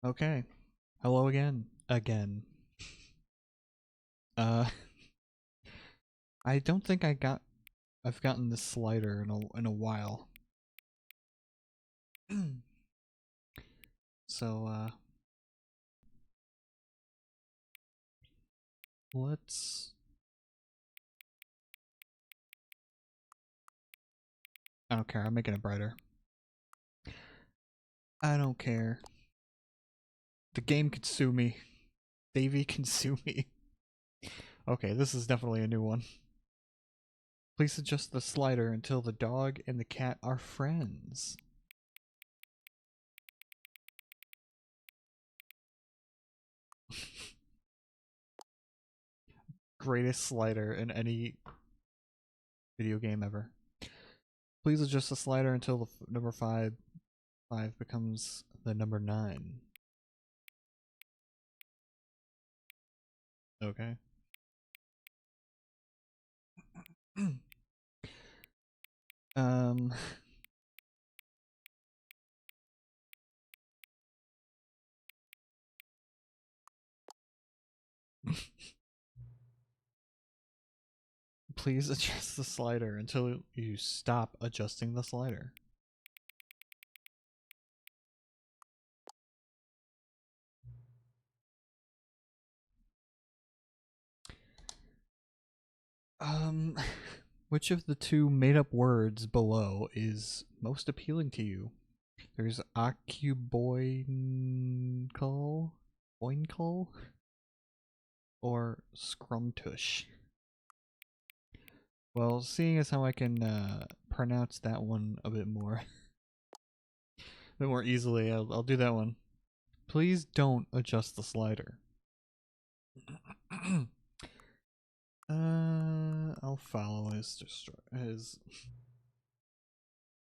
Okay. Hello again. Again. Uh, I don't think I've gotten this slider in a while. So, let's... I don't care, I'm making it brighter. I don't care. The game can sue me. Davey can sue me. Okay, this is definitely a new one. Please adjust the slider until the dog and the cat are friends. Greatest slider in any video game ever. Please adjust the slider until the number 5 becomes the number 9. Okay. um Please adjust the slider until you stop adjusting the slider. Which of the two made-up words below is most appealing to you? There's oincle, or scrumtush. Well, seeing as how I can pronounce that one a bit more, easily, I'll do that one. Please don't adjust the slider. I'll follow his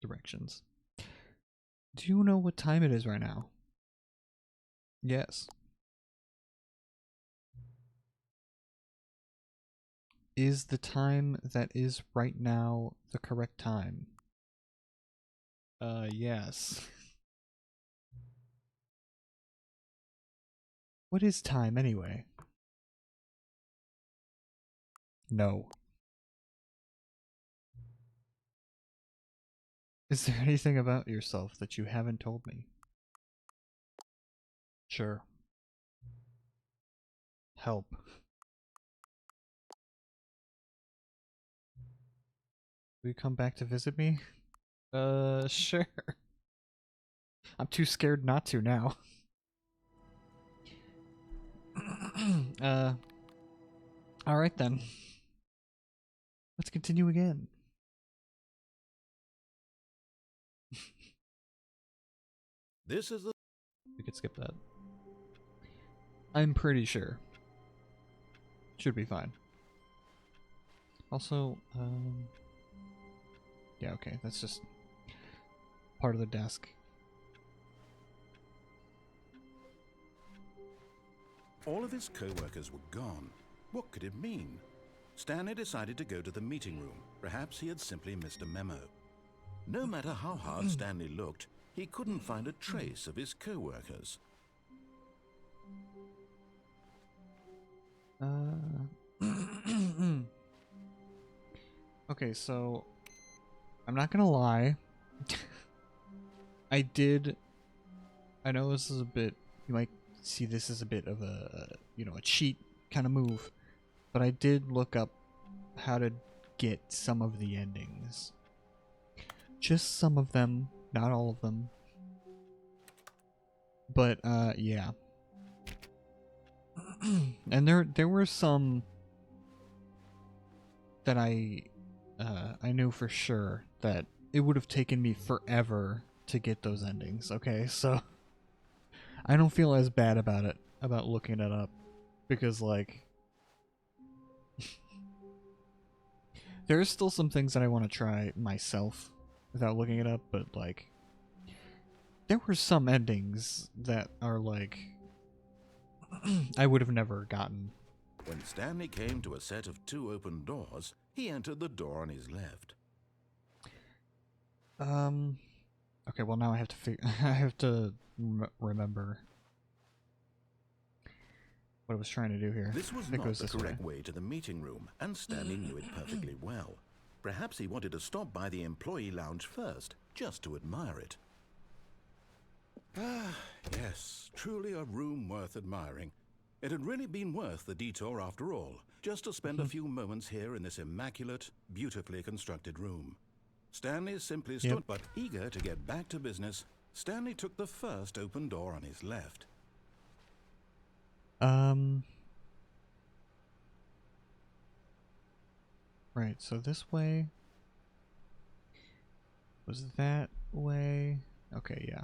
directions. Do you know what time it is right now? Yes. Is the time that is right now the correct time? Yes. What is time anyway? No. Is there anything about yourself that you haven't told me? Sure. Help. Will you come back to visit me? Sure. I'm too scared not to now. Alright then. Let's continue again. This is the... We could skip that. I'm pretty sure. Should be fine. Also, yeah, okay, that's just part of the desk. All of his co-workers were gone. What could it mean? Stanley decided to go to the meeting room. Perhaps he had simply missed a memo. No matter how hard Stanley looked, he couldn't find a trace of his co-workers. Okay, so I'm not gonna lie. I know this is a bit, you might see this as a bit of a, a cheat kind of move, but I did look up how to get some of the endings. Just some of them, not all of them. But, yeah. And there were some that I knew for sure that it would have taken me forever to get those endings, okay? So I don't feel as bad about it, about looking it up, because, like, there are still some things that I want to try myself without looking it up, but, like, there were some endings that are, like, I would have never gotten. When Stanley came to a set of 2 open doors, he entered the door on his left. Okay, well now I have to I have to remember. what I was trying to do here. This was I think it not was the this correct way to the meeting room, and Stanley knew it perfectly well. Perhaps he wanted to stop by the employee lounge first, just to admire it. Ah, yes, truly a room worth admiring. It had really been worth the detour after all, just to spend a few moments here in this immaculate, beautifully constructed room. Stanley simply stood, but eager to get back to business, Stanley took the first open door on his left. Right, so this way was that way. Okay, yeah.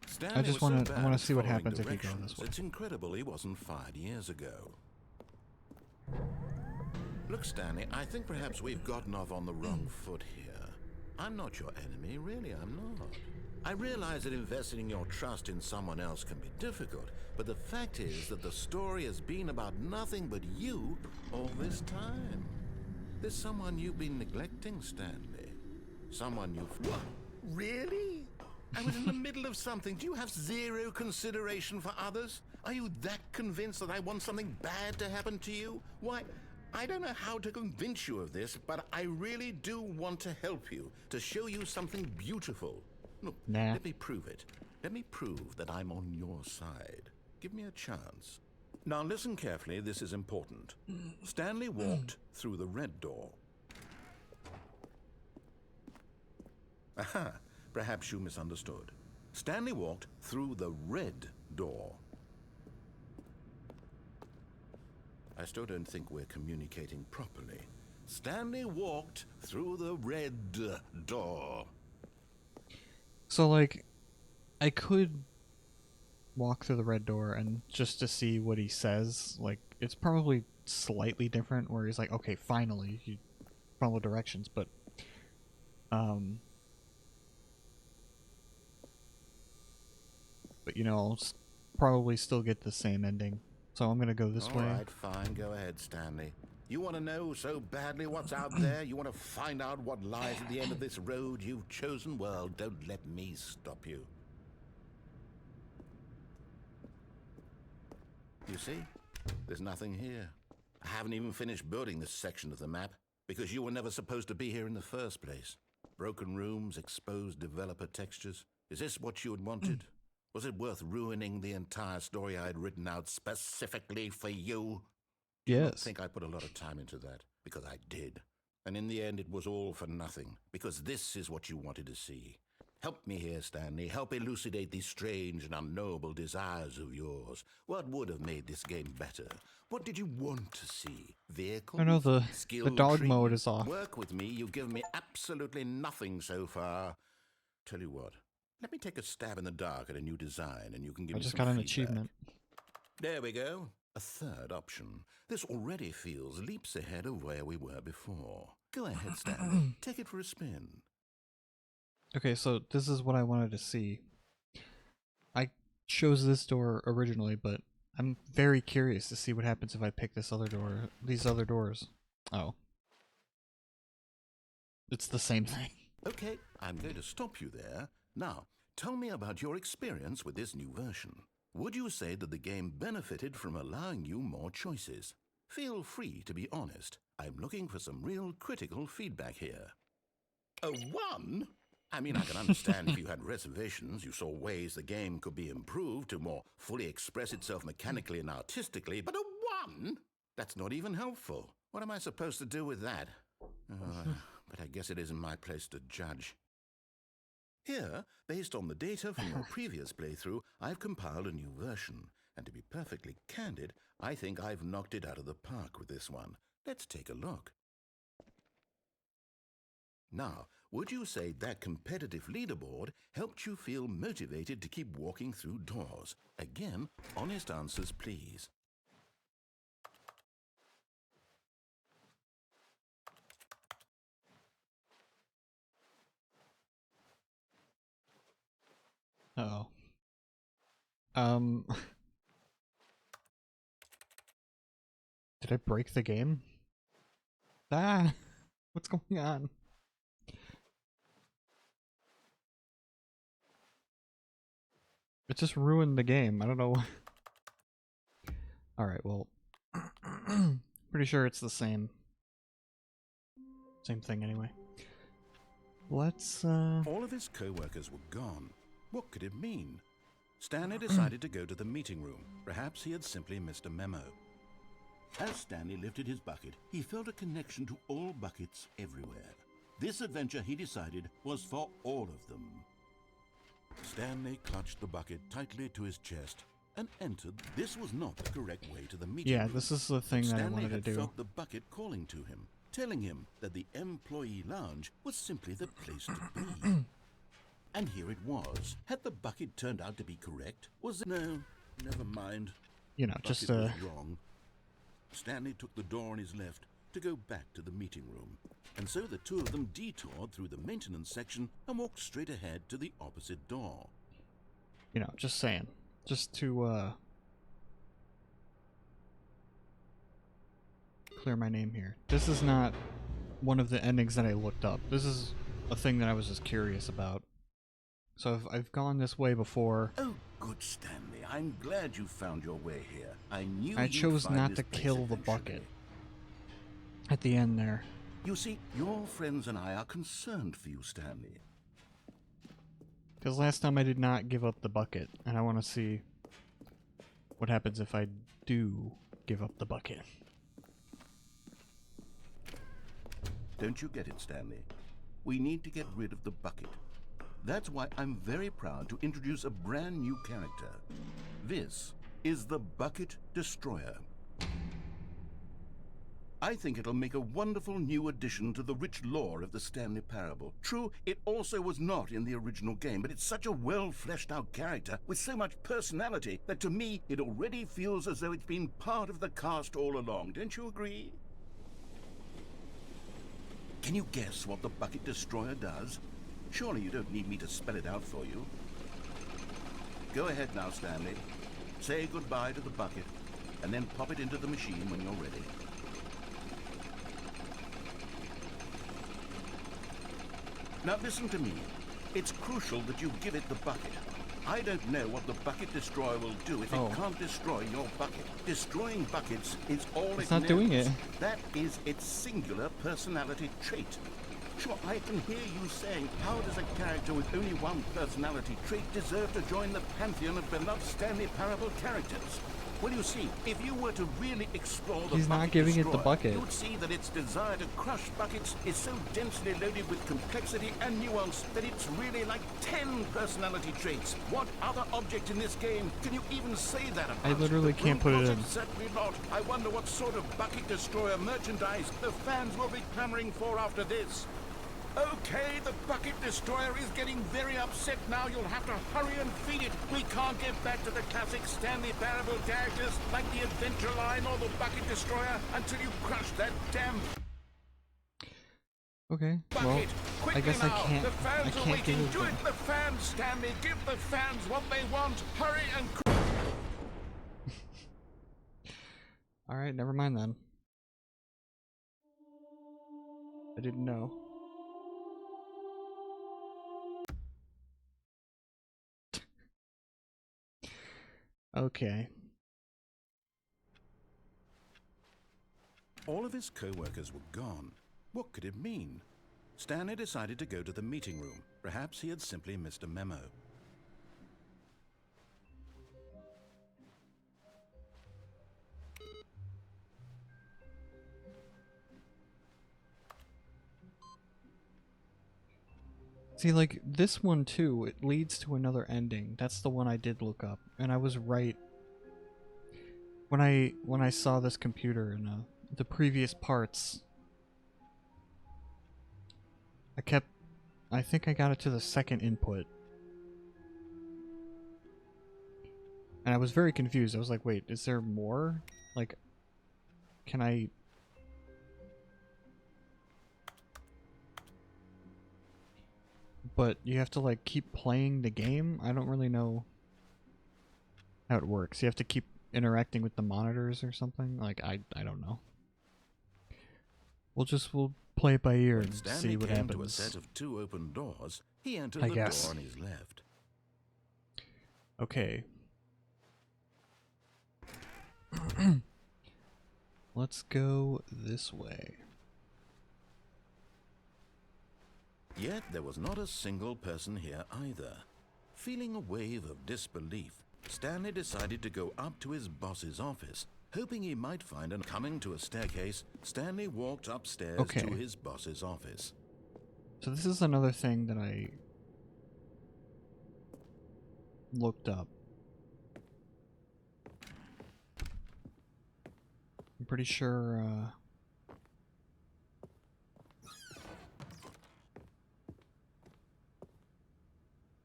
Stanley I just was so want to bad at see what following happens if you go directions, this way. It's incredible he wasn't fired years ago. Look, Stanley, I think perhaps we've gotten off on the wrong foot here. I'm not your enemy, really, I'm not. I realize that investing your trust in someone else can be difficult, but the fact is that the story has been about nothing but you all this time. There's someone you've been neglecting, Stanley. Someone you've... What? Really? I was in the middle of something. Do you have zero consideration for others? Are you that convinced that I want something bad to happen to you? Why, I don't know how to convince you of this, but I really do want to help you, to show you something beautiful. Look, let me prove it. Let me prove that I'm on your side. Give me a chance. Now listen carefully, this is important. Stanley walked through the red door. Aha, perhaps you misunderstood. Stanley walked through the red door. I still don't think we're communicating properly. Stanley walked through the red door. So, like, I could walk through the red door and just to see what he says. Like, it's probably slightly different where he's like, okay, finally, you follow directions, but, you know, I'll probably still get the same ending. So I'm gonna go this way. All right, fine, go ahead, Stanley. You want to know so badly what's out there? You want to find out what lies at the end of this road you've chosen? Well, don't let me stop you. You see? There's nothing here. I haven't even finished building this section of the map, because you were never supposed to be here in the first place. Broken rooms, exposed developer textures. Is this what you had wanted? Was it worth ruining the entire story I had written out specifically for you? Yes. I don't think I put a lot of time into that, because I did. And in the end, it was all for nothing, because this is what you wanted to see. Help me here, Stanley. Help elucidate these strange and unknowable desires of yours. What would have made this game better? What did you want to see? Vehicles? I know the dog tree? mode is off. Work with me. You've given me absolutely nothing so far. Tell you what. Let me take a stab in the dark at a new design, and you can give me some feedback. I just got an achievement. There we go. A third option. This already feels leaps ahead of where we were before. Go ahead, Stanley. Take it for a spin. Okay, so this is what I wanted to see. I chose this door originally, but I'm very curious to see what happens if I pick this other door, these other doors. Oh. It's the same thing. Okay, I'm going to stop you there. Now, tell me about your experience with this new version. Would you say that the game benefited from allowing you more choices? Feel free to be honest. I'm looking for some real critical feedback here. A 1? I mean, I can understand if you had reservations, you saw ways the game could be improved to more fully express itself mechanically and artistically, but a 1? That's not even helpful. What am I supposed to do with that? But I guess it isn't my place to judge. Here, based on the data from your previous playthrough, I've compiled a new version. And to be perfectly candid, I think I've knocked it out of the park with this one. Let's take a look. Now, would you say that competitive leaderboard helped you feel motivated to keep walking through doors? Again, honest answers, please. Uh-oh. Did I break the game? Ah! What's going on? It just ruined the game. I don't know. Alright, well, pretty sure it's the same thing anyway. Let's, All of his co-workers were gone. What could it mean? Stanley decided to go to the meeting room. Perhaps he had simply missed a memo. As Stanley lifted his bucket, he felt a connection to all buckets everywhere. This adventure, he decided, was for all of them. Stanley clutched the bucket tightly to his chest and entered. This was not the correct way to the meeting room. yeah, this is the thing that I wanted to do. Stanley had felt the bucket calling to him, telling him that the employee lounge was simply the place to be. And here it was. Had the bucket turned out to be correct? Was it? No, never mind. You know, just was wrong. Stanley took the door on his left to go back to the meeting room. And so the two of them detoured through the maintenance section and walked straight ahead to the opposite door. you know, just saying. Just to, clear my name here. This is not one of the endings that I looked up. This is a thing that I was just curious about. So I've gone this way before. Oh, good, Stanley. I'm glad you found your way here. I knew I chose you'd find not this to place kill the eventually. bucket at the end there. You see, your friends and I are concerned for you, Stanley. Because last time I did not give up the bucket, and I want to see what happens if I do give up the bucket. Don't you get it, Stanley? We need to get rid of the bucket. That's why I'm very proud to introduce a brand new character. This is the Bucket Destroyer. I think it'll make a wonderful new addition to the rich lore of the Stanley Parable. True, it also was not in the original game, but it's such a well-fleshed-out character with so much personality that to me it already feels as though it's been part of the cast all along. Don't you agree? Can you guess what the Bucket Destroyer does? Surely you don't need me to spell it out for you. Go ahead now, Stanley. Say goodbye to the bucket, and then pop it into the machine when you're ready. Now listen to me. It's crucial that you give it the bucket. I don't know what the Bucket Destroyer will do if it can't destroy your bucket. Destroying buckets is all It's it not doing it. That is its singular personality trait. Sure, I can hear you saying, how does a character with only one personality trait deserve to join the pantheon of beloved Stanley Parable characters? Well, you see, if you were to really explore the He's not Bucket giving it the Destroyer, bucket. you would see that its desire to crush buckets is so densely loaded with complexity and nuance that it's really like 10 personality traits. What other object in this game can you even say that about? I literally The can't Broom put it Closet? in. Certainly not. I wonder what sort of Bucket Destroyer merchandise the fans will be clamoring for after this. Okay, the Bucket Destroyer is getting very upset now. You'll have to hurry and feed it. We can't get back to the classic Stanley Parable characters like the Adventure Line or the Bucket Destroyer until you crush that damn Okay, well, bucket. Quickly I guess now. I can't. The fans I are can't waiting. give Do it. it, the fans, Stanley. Give the fans what they want. Hurry and. All right, never mind then. I didn't know. Okay. All of his co-workers were gone. What could it mean? Stanley decided to go to the meeting room. Perhaps he had simply missed a memo. See, like, this one too, it leads to another ending. That's the one I did look up, and I was right. When I saw this computer in the previous parts, I think I got it to the second input. And I was very confused. I was like, wait, is there more? Like, can I... But you have to, like, keep playing the game? I don't really know how it works. You have to keep interacting with the monitors or something? Like, I don't know. We'll play it by ear When and Stanley see what came to a happens. set of 2 open doors, he entered I the guess. door on his left. Okay. Let's go this way. Yet there was not a single person here either. Feeling a wave of disbelief, Stanley decided to go up to his boss's office, hoping he might find an... Coming to a staircase, Stanley walked upstairs to his boss's office. So this is another thing that I looked up. I'm pretty sure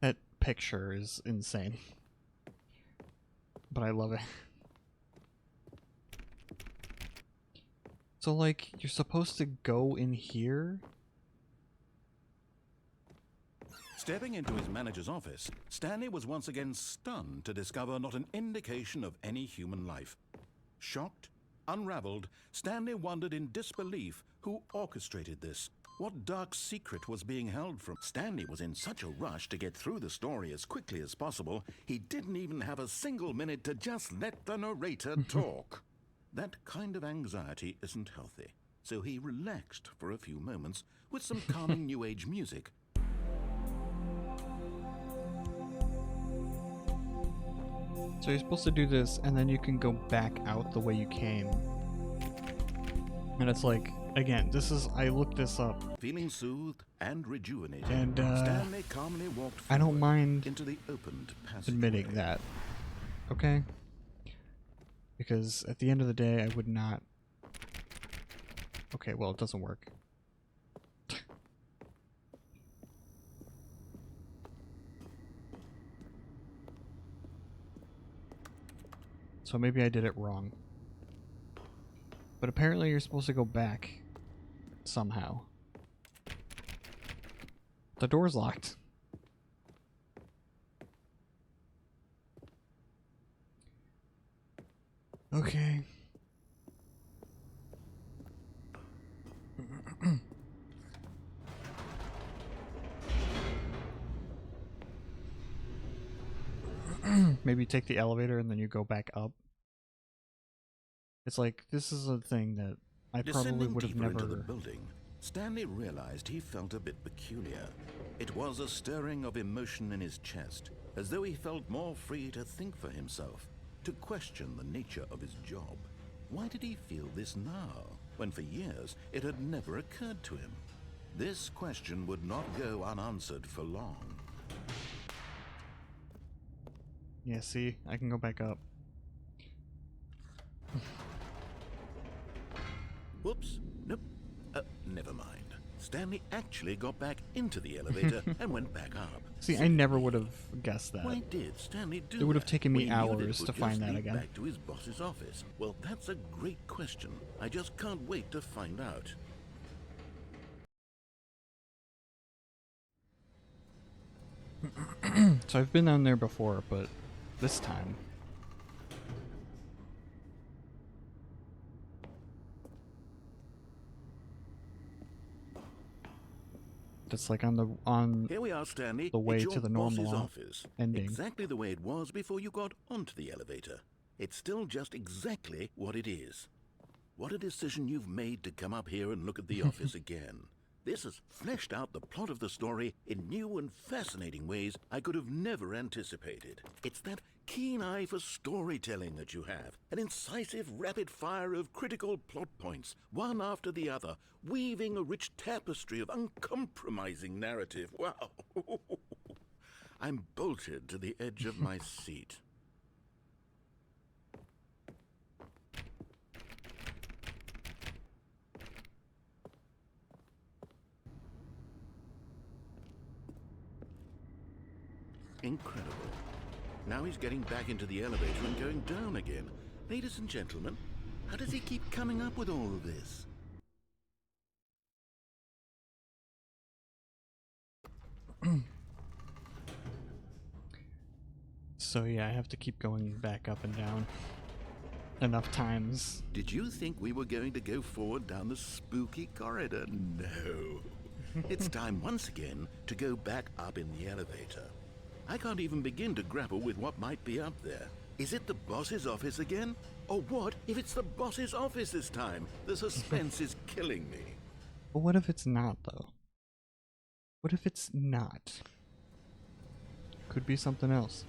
that picture is insane. But I love it. So like, you're supposed to go in here? Stepping into his manager's office, Stanley was once again stunned to discover not an indication of any human life. Shocked, unraveled, Stanley wondered in disbelief who orchestrated this. What dark secret was being held from? Stanley was in such a rush to get through the story as quickly as possible, he didn't even have a single minute to just let the narrator talk. That kind of anxiety isn't healthy, so he relaxed for a few moments with some calming New Age music. So you're supposed to do this, and then you can go back out the way you came. And it's like, again, this is, I looked this up. Feeling soothed and rejuvenated, And Stanley calmly walked I don't mind into the opened admitting passageway. that. Okay? Because at the end of the day, I would not... Okay, well, it doesn't work. So maybe I did it wrong. But apparently you're supposed to go back somehow. The door's locked. Okay. Maybe take the elevator and then you go back up. It's like, this is a thing that I probably would have never... Into the building, Stanley realized he felt a bit peculiar. It was a stirring of emotion in his chest, as though he felt more free to think for himself, to question the nature of his job. Why did he feel this now, when for years it had never occurred to him? This question would not go unanswered for long. Yeah, see? I can go back up. Whoops. Nope. Never mind. Stanley actually got back into the elevator and went back up. See, I never would have guessed that. Why did Stanley do It would have that taken when me he knew that hours it to would find just that lead again. back to his boss's office? Well, that's a great question. I just can't wait to find out. So I've been down there before, but this time... That's like on Here we are, Stanley. the way It's your to the boss's normal office. ending. Exactly the way it was before you got onto the elevator. It's still just exactly what it is. What a decision you've made to come up here and look at the office again. This has fleshed out the plot of the story in new and fascinating ways I could have never anticipated. It's that keen eye for storytelling that you have, an incisive rapid fire of critical plot points, one after the other, weaving a rich tapestry of uncompromising narrative. Wow! I'm bolted to the edge of my seat. Incredible. Now he's getting back into the elevator and going down again. Ladies and gentlemen, how does he keep coming up with all of this? So yeah, I have to keep going back up and down enough times. Did you think we were going to go forward down the spooky corridor? No. It's time once again to go back up in the elevator. I can't even begin to grapple with what might be up there. Is it the boss's office again? Or what if it's the boss's office this time? The suspense is killing me. But what if it's not, though? What if it's not? Could be something else.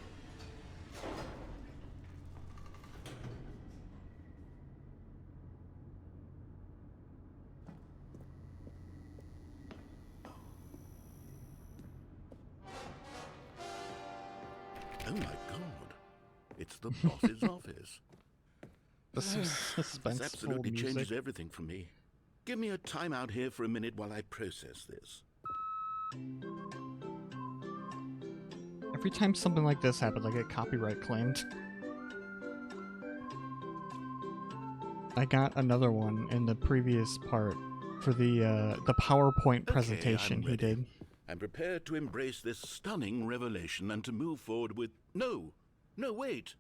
Oh my god. It's the boss's office. The This suspenseful absolutely music. changes everything for me. Give me a time out here for a minute while I process this. Every time something like this happens, I get copyright claimed. I got another one in the previous part for the PowerPoint presentation I'm he ready. did. I'm prepared to embrace this stunning revelation and to move forward with... No, wait.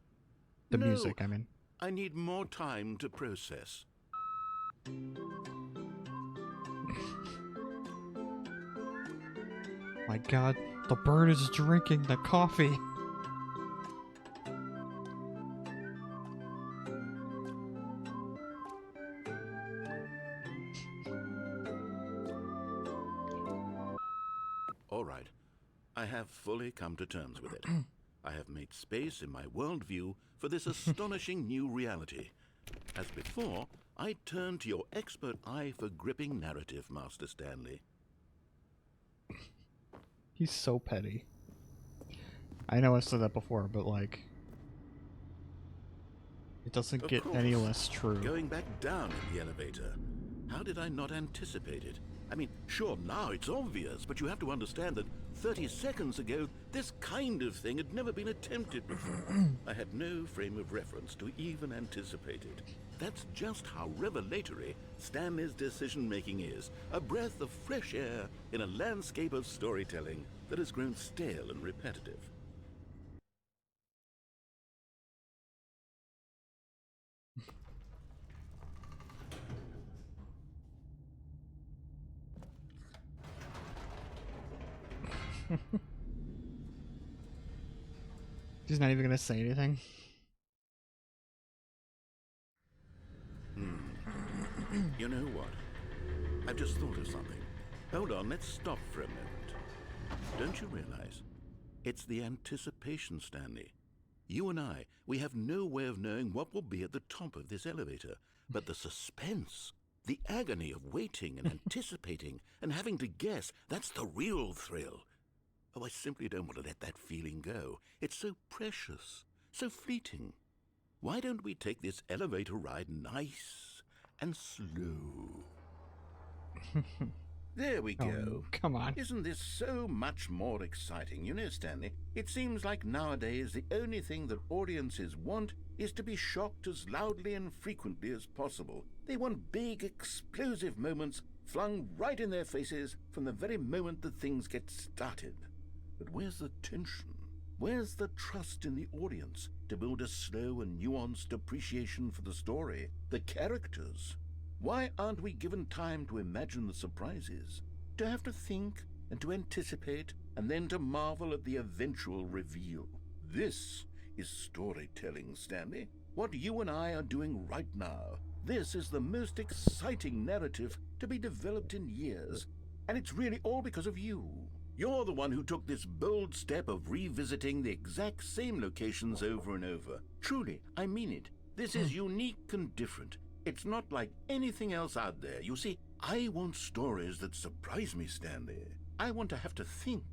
The No, music, I mean. I need more time to process. My god, the bird is drinking the coffee. All right. I have fully come to terms with it. I have made space in my worldview for this astonishing new reality. As before, I turn to your expert eye for gripping narrative, Master Stanley. He's so petty. I know I said that before, but like... It doesn't Of get course. any less true. Going back down in the elevator. How did I not anticipate it? I mean, sure, now it's obvious, but you have to understand that 30 seconds ago, this kind of thing had never been attempted before. I had no frame of reference to even anticipate it. That's just how revelatory Stanley's decision-making is. A breath of fresh air in a landscape of storytelling that has grown stale and repetitive. He's not even gonna say anything. You know what? I've just thought of something. Hold on, let's stop for a moment. Don't you realize? It's the anticipation, Stanley. You and I, we have no way of knowing what will be at the top of this elevator. But the suspense, the agony of waiting and anticipating and having to guess, that's the real thrill. Oh, I simply don't want to let that feeling go. It's so precious, so fleeting. Why don't we take this elevator ride nice and slow? There we go. Oh, come on. Isn't this so much more exciting? You know, Stanley, it seems like nowadays the only thing that audiences want is to be shocked as loudly and frequently as possible. They want big, explosive moments flung right in their faces from the very moment that things get started. But where's the tension? Where's the trust in the audience to build a slow and nuanced appreciation for the story, the characters? Why aren't we given time to imagine the surprises, to have to think and to anticipate and then to marvel at the eventual reveal? This is storytelling, Stanley. What you and I are doing right now. This is the most exciting narrative to be developed in years, and it's really all because of you. You're the one who took this bold step of revisiting the exact same locations over and over. Truly, I mean it. This is unique and different. It's not like anything else out there. You see, I want stories that surprise me, Stanley. I want to have to think.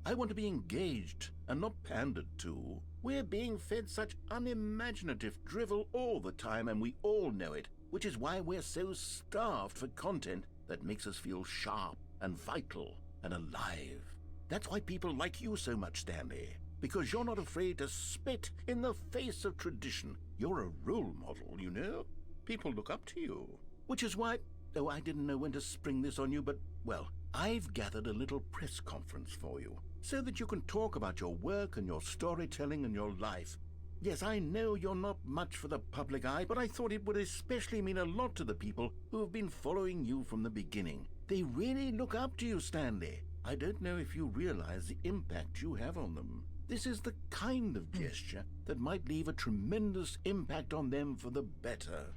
I want to be engaged and not pandered to. We're being fed such unimaginative drivel all the time, and we all know it, which is why we're so starved for content that makes us feel sharp and vital and alive. That's why people like you so much, Stanley, because you're not afraid to spit in the face of tradition. You're a role model, you know? People look up to you. Which is why, oh, I didn't know when to spring this on you, but, well, I've gathered a little press conference for you, so that you can talk about your work and your storytelling and your life. Yes, I know you're not much for the public eye, but I thought it would especially mean a lot to the people who have been following you from the beginning. They really look up to you, Stanley. I don't know if you realize the impact you have on them. This is the kind of gesture that might leave a tremendous impact on them for the better.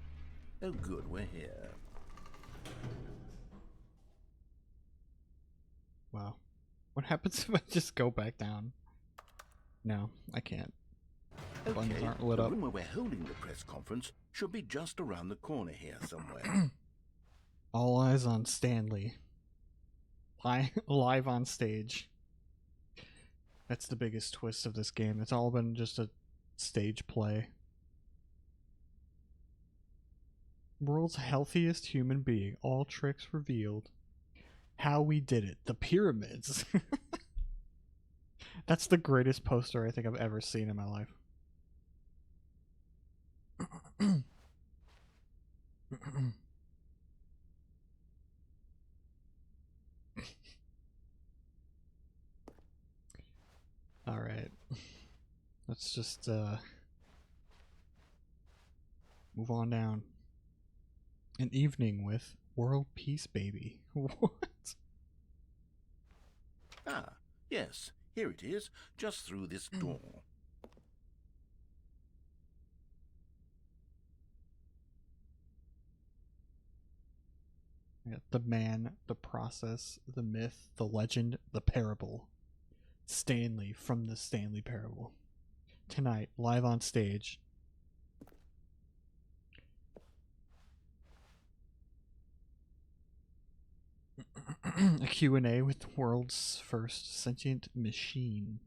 Oh good, we're here. Wow. What happens if I just go back down? No, I can't. Buttons Okay, aren't lit the up. room where we're holding the press conference should be just around the corner here somewhere. All eyes on Stanley. Live on stage. That's the biggest twist of this game. It's all been just a stage play. World's healthiest human being. All tricks revealed. How we did it. The pyramids. That's the greatest poster I think I've ever seen in my life. All right. Let's just move on down. An evening with World Peace Baby. What? Ah, yes, here it is, just through this door. Yeah, the man, the process, the myth, the legend, the parable. Stanley from the Stanley Parable. Tonight, live on stage. A Q&A with the world's first sentient machine.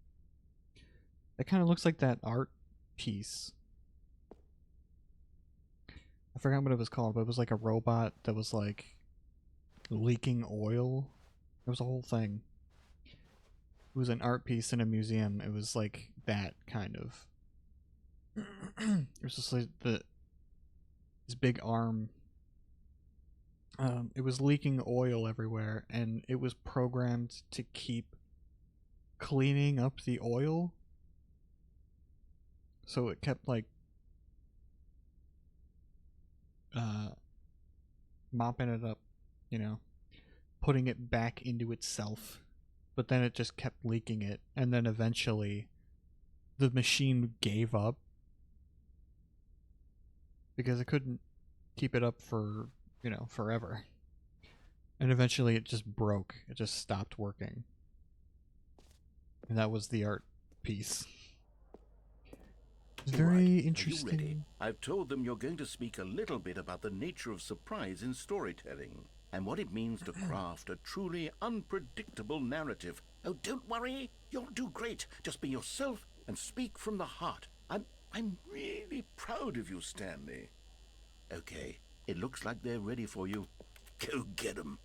That kind of looks like that art piece. I forgot what it was called, but it was like a robot that was like leaking oil. It was a whole thing. It was an art piece in a museum. It was like that kind of. It was just like this big arm. It was leaking oil everywhere, and it was programmed to keep cleaning up the oil. So it kept like mopping it up, you know, putting it back into itself. But then it just kept leaking it, and then eventually the machine gave up because it couldn't keep it up for, you know, forever. And eventually it just broke. It just stopped working. And that was the art piece. It's very Right. interesting. Are you ready? I've told them you're going to speak a little bit about the nature of surprise in storytelling and what it means to craft a truly unpredictable narrative. Oh, don't worry. You'll do great. Just be yourself and speak from the heart. I'm really proud of you, Stanley. Okay, it looks like they're ready for you. Go get them.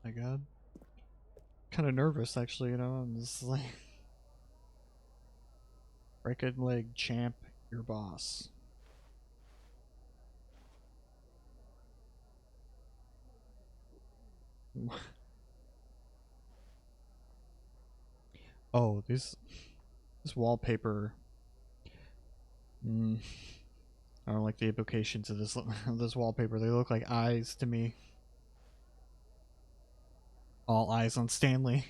My god. Kind of nervous, actually, you know? I'm just like... Break-a leg champ, your boss. Oh, this wallpaper. I don't like the implications of this this wallpaper. They look like eyes to me. All eyes on Stanley.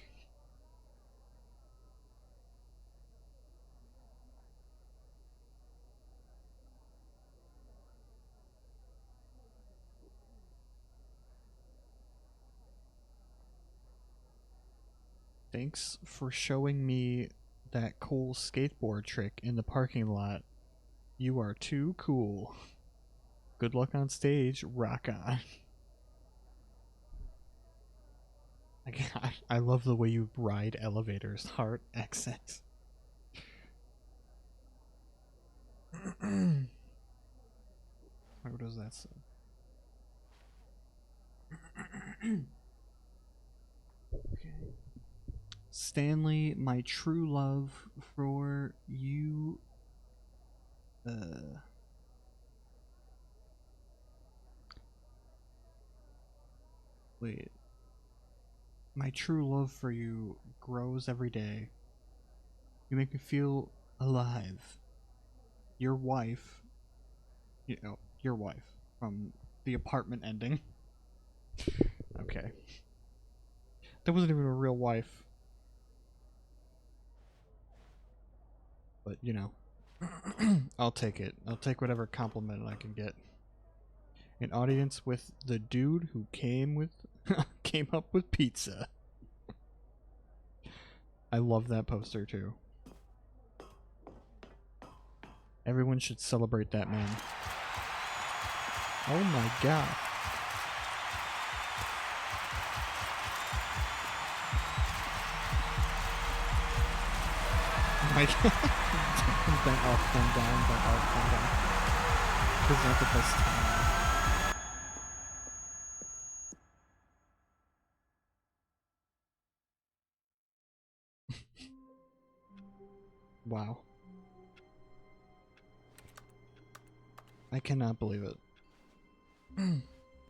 Thanks for showing me that cool skateboard trick in the parking lot. You are too cool. Good luck on stage. Rock on. I love the way you ride elevators. Heart accent. What does that say? Okay. Stanley, my true love for you. Wait. My true love for you grows every day. You make me feel alive. Your wife, you know, your wife from the apartment ending. Okay. That wasn't even a real wife. But, you know, I'll take it. I'll take whatever compliment I can get. An audience with the dude who came up with pizza. I love that poster too. Everyone should celebrate that man. Oh my god. Oh my god. Bent up, bent down, bent up, bent down. This is not the best time. Wow. I cannot believe it.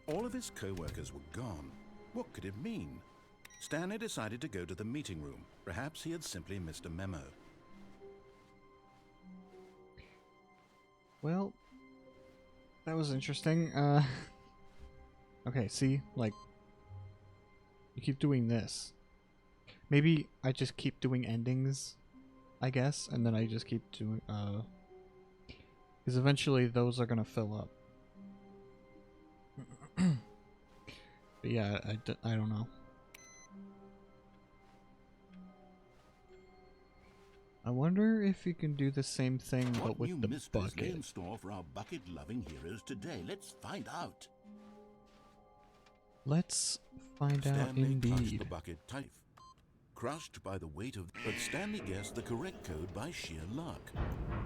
All of his co-workers were gone. What could it mean? Stanley decided to go to the meeting room. Perhaps he had simply missed a memo. Well, that was interesting. Okay, see, like, you keep doing this. Maybe I just keep doing endings, I guess, and then I just keep doing, because eventually those are gonna fill up. But yeah, I don't know. I wonder if you can do the same thing, but with the bucket. In store for our bucket-loving heroes today? Let's find out. Let's find out Stanley clutched the indeed. bucket tight, crushed by the weight of. But Stanley guessed the correct code by sheer luck.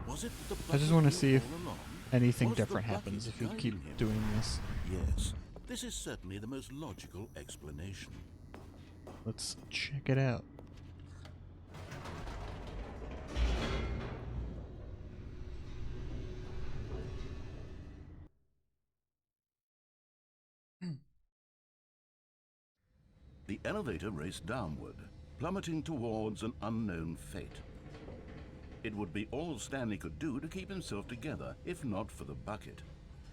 Was it the bucket I just want to knew see if all along? anything Was the different bucket happens if you guiding keep him? doing this. Yes, this is certainly the most logical explanation. Let's check it out. The elevator raced downward, plummeting towards an unknown fate. It would be all Stanley could do to keep himself together, if not for the bucket.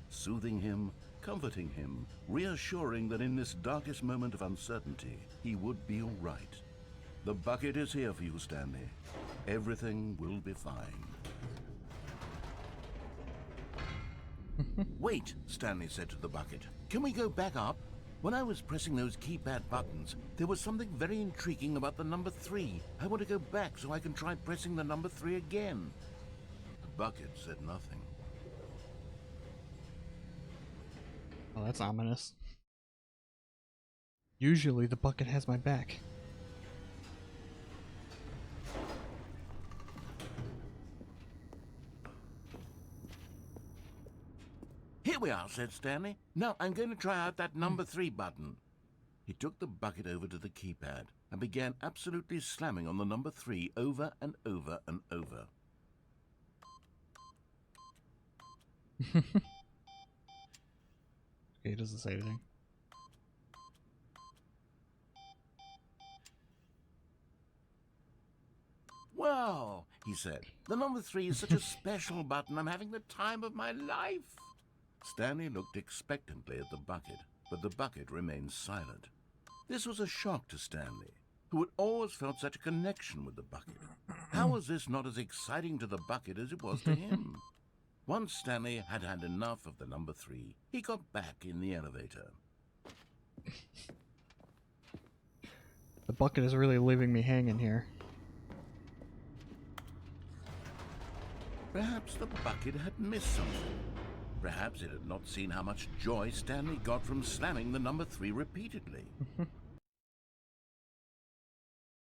Soothing him, comforting him, reassuring that in this darkest moment of uncertainty, he would be all right. The bucket is here for you, Stanley. Everything will be fine. Wait, Stanley said to the bucket. Can we go back up? When I was pressing those keypad buttons, there was something very intriguing about the number 3. I want to go back so I can try pressing the number 3 again. The bucket said nothing. Oh, that's ominous. Usually the bucket has my back. Here we are, said Stanley. Now I'm going to try out that number 3 button. He took the bucket over to the keypad and began absolutely slamming on the number 3 over and over and over. Okay, it doesn't say anything. Wow, he said. The number 3 is such a special button. I'm having the time of my life. Stanley looked expectantly at the bucket, but the bucket remained silent. This was a shock to Stanley, who had always felt such a connection with the bucket. How was this not as exciting to the bucket as it was to him? Once Stanley had had enough of the number 3, he got back in the elevator. The bucket is really leaving me hanging here. Perhaps the bucket had missed something. Perhaps it had not seen how much joy Stanley got from slamming the number 3 repeatedly.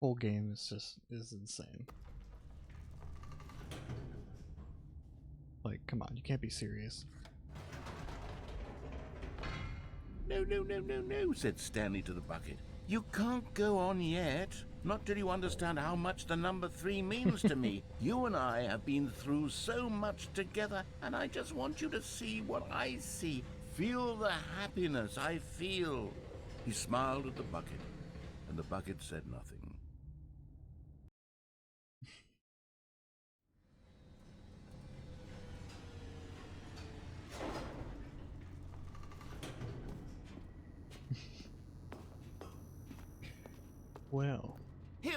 Whole game is insane. Like, come on, you can't be serious. No, no, no, no, no, said Stanley to the bucket. You can't go on yet. Not till you understand how much the number 3 means to me. You and I have been through so much together, and I just want you to see what I see. Feel the happiness I feel. He smiled at the bucket, and the bucket said nothing.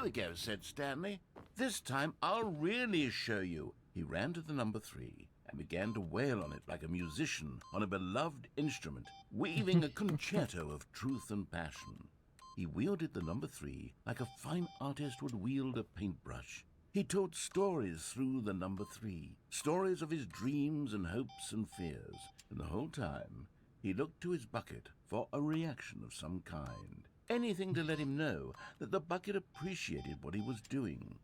we go, said Stanley. This time I'll really show you. He ran to the number 3 and began to wail on it like a musician on a beloved instrument, weaving a concerto of truth and passion. He wielded the number 3 like a fine artist would wield a paintbrush. He told stories through the number 3, stories of his dreams and hopes and fears, and the whole time he looked to his bucket for a reaction of some kind. Anything to let him know that the bucket appreciated what he was doing.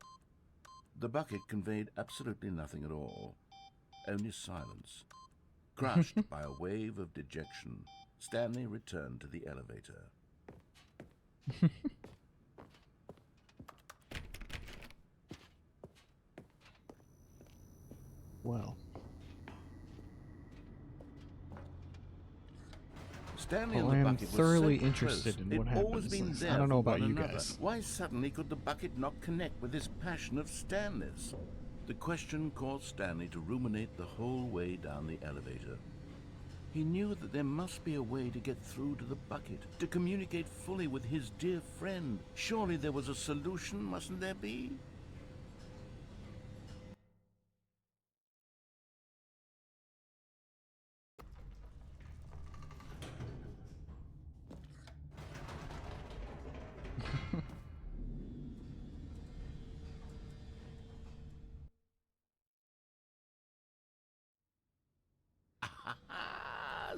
The bucket conveyed absolutely nothing at all, only silence. Crushed by a wave of dejection, Stanley returned to the elevator. Well. Stanley Well, and I the am bucket thoroughly were so interested close, in they'd what always happens been next. there I don't know for about one you another. guys. Why suddenly could the bucket not connect with this passion of Stanley's? The question caused Stanley to ruminate the whole way down the elevator. He knew that there must be a way to get through to the bucket, to communicate fully with his dear friend. Surely there was a solution, mustn't there be?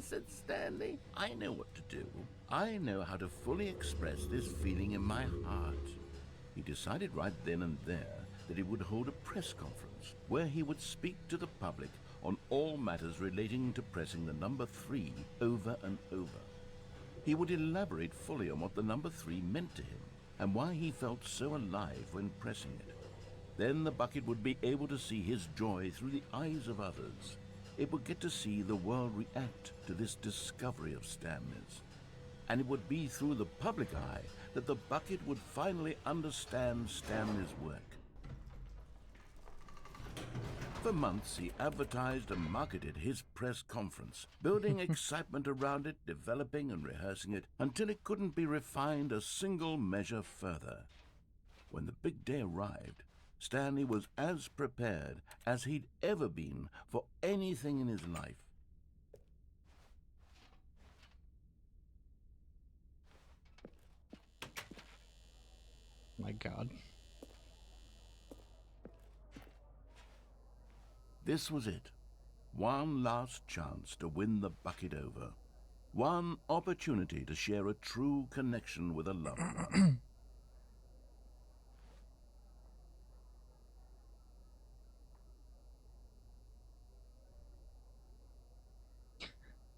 Said Stanley. I know what to do. I know how to fully express this feeling in my heart. He decided right then and there that he would hold a press conference where he would speak to the public on all matters relating to pressing the number 3 over and over. He would elaborate fully on what the number 3 meant to him and why he felt so alive when pressing it. Then the bucket would be able to see his joy through the eyes of others. It would get to see the world react to this discovery of Stanley's. And it would be through the public eye that the bucket would finally understand Stanley's work. For months, he advertised and marketed his press conference, building excitement around it, developing and rehearsing it, until it couldn't be refined a single measure further. When the big day arrived, Stanley was as prepared as he'd ever been for anything in his life. My God. This was it. One last chance to win the bucket over. One opportunity to share a true connection with a loved one.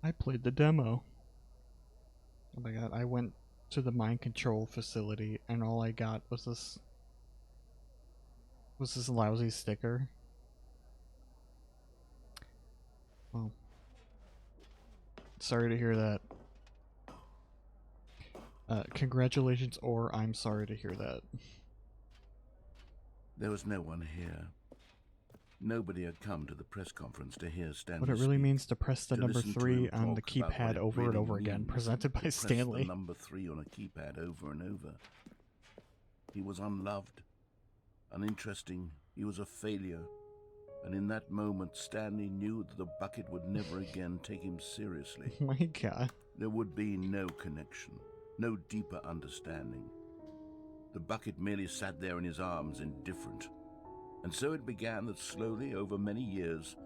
I played the demo. Oh my God, I went to the mind control facility and all I got was this lousy sticker. Well, sorry to hear that. Congratulations, or I'm sorry to hear that. There was no one here. Nobody had come to the press conference to hear Stanley What it really speak, means to press the to number listen to 3 him on the talk about what keypad it over and really over again, means presented by to press Stanley. the number 3 on a keypad over and over. He was unloved, uninteresting. He was a failure. And in that moment, Stanley knew that the bucket would never again take him seriously. My God. There would be no connection, no deeper understanding. The bucket merely sat there in his arms, indifferent. And so it began that slowly, over many years,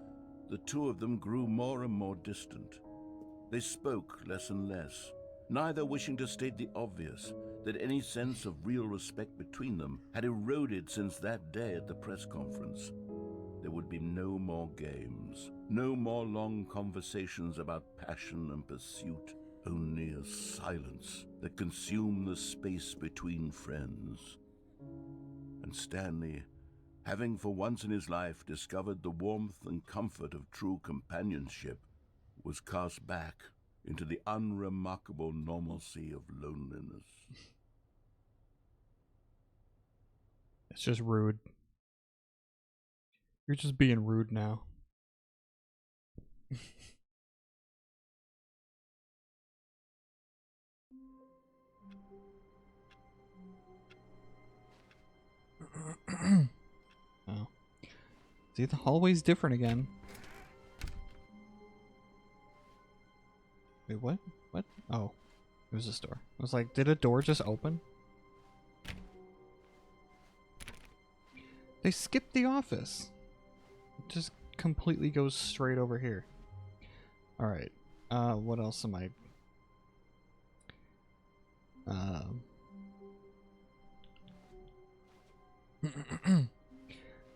the two of them grew more and more distant. They spoke less and less, neither wishing to state the obvious, that any sense of real respect between them had eroded since that day at the press conference. There would be no more games, no more long conversations about passion and pursuit, only a silence that consumed the space between friends. And Stanley, having for once in his life discovered the warmth and comfort of true companionship, was cast back into the unremarkable normalcy of loneliness. It's just rude. You're just being rude now. Oh. See, the hallway's different again. Wait, what? What? Oh. It was this door. I was like, did a door just open? They skipped the office. It just completely goes straight over here. Alright. What else am I...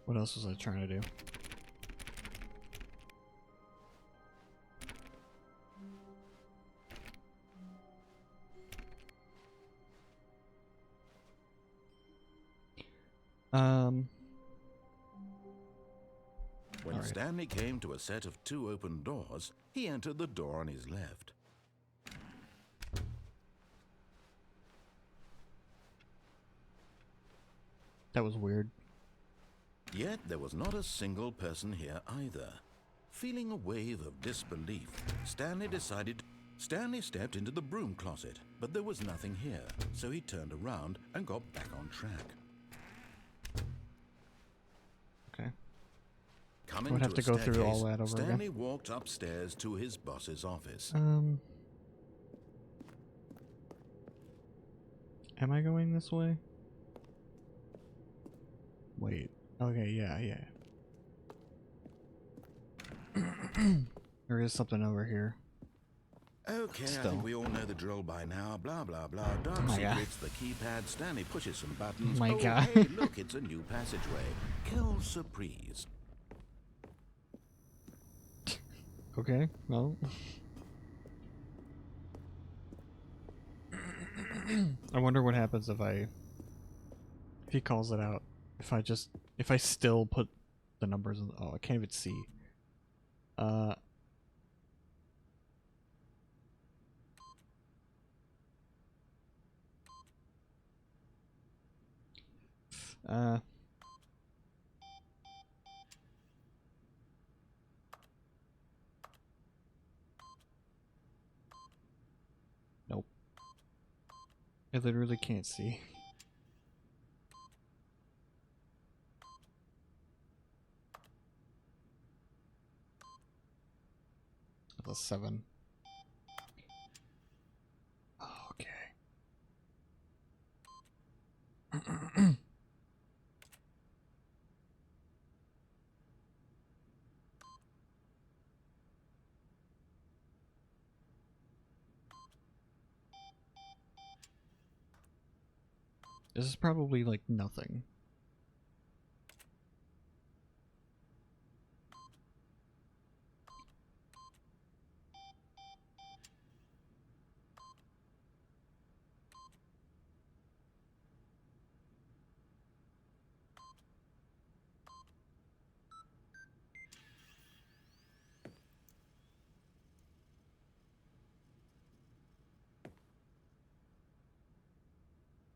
What else was I trying to do? When All right. Stanley came to a set of 2 open doors, he entered the door on his left. That was weird. Yet there was not a single person here either. Feeling a wave of disbelief, Stanley stepped into the broom closet, but there was nothing here, so he turned around and got back on track. Okay. Coming Would have to go through all that over Stanley again. walked upstairs to his boss's office. Am I going this way? Wait. Okay, yeah. There is something over here. Okay, I think we all know the drill by now. Blah, blah, blah. Dark my God. secrets, the keypad. Stanley pushes some buttons. My oh, God. hey, look, it's a new passageway. Kill surprise. Okay, well. I wonder what happens if he calls it out. If I still put the numbers in, oh, I can't even see. Nope. I literally can't see. That's a 7. Okay. This is probably like nothing.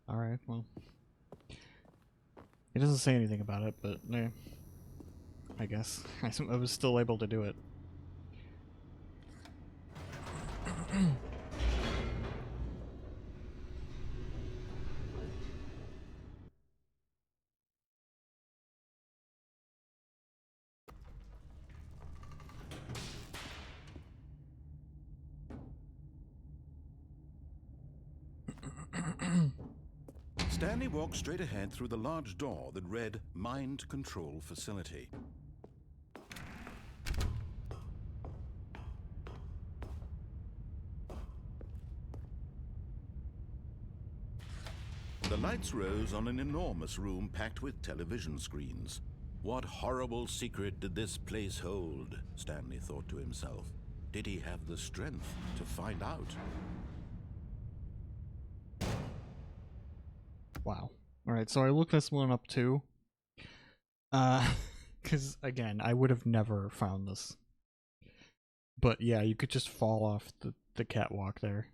Alright, well. It doesn't say anything about it, but I guess. I was still able to do it. Stanley walked straight ahead through the large door that read Mind Control Facility. The lights rose on an enormous room packed with television screens. What horrible secret did this place hold? Stanley thought to himself. Did he have the strength to find out? Wow. Alright, so I looked this one up too. Because, again, I would have never found this. But yeah, you could just fall off the catwalk there.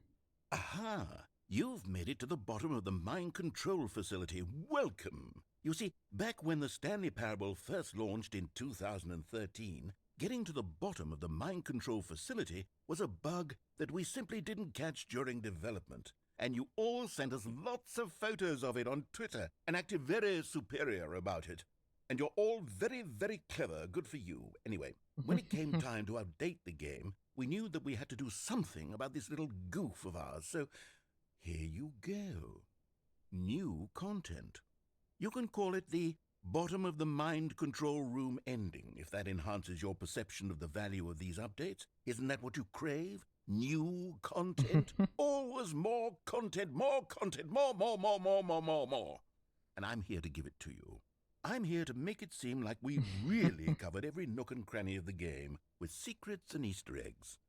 Aha! You've made it to the bottom of the mind control facility. Welcome! You see, back when the Stanley Parable first launched in 2013, getting to the bottom of the mind control facility was a bug that we simply didn't catch during development. and you all sent us lots of photos of it on Twitter and acted very superior about it. And you're all very, very clever. Good for you. Anyway, when it came time to update the game, we knew that we had to do something about this little goof of ours, so here you go. New content. You can call it the bottom of the mind control room ending, if that enhances your perception of the value of these updates. Isn't that what you crave? New content? Always more content, more content, more. And I'm here to give it to you. I'm here to make it seem like we really covered every nook and cranny of the game, with secrets and Easter eggs.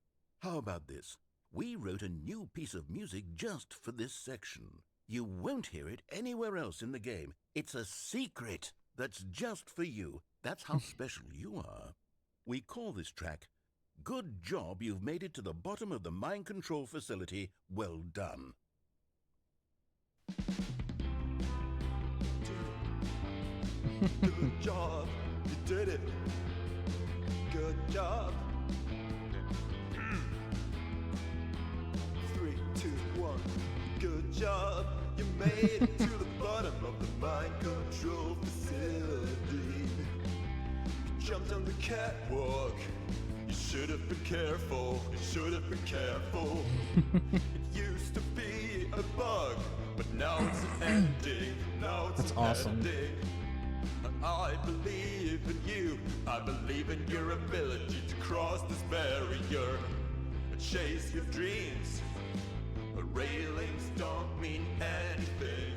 How about this? We wrote a new piece of music just for this section. You won't hear it anywhere else in the game. It's a secret that's just for you. That's how special you are. We call this track, Good Job You've Made It to the Bottom of the Mind Control Facility. Well done. Good job, you did it. Good job. 3, 2, 1. Good job, you made it to the bottom of the mind control facility. You jumped on the catwalk. You should have been careful. You should have been careful. It used to be a bug, but now it's an ending. Now it's That's an awesome. ending. I believe in you. I believe in your ability to cross this barrier and chase your dreams. But railings don't mean anything.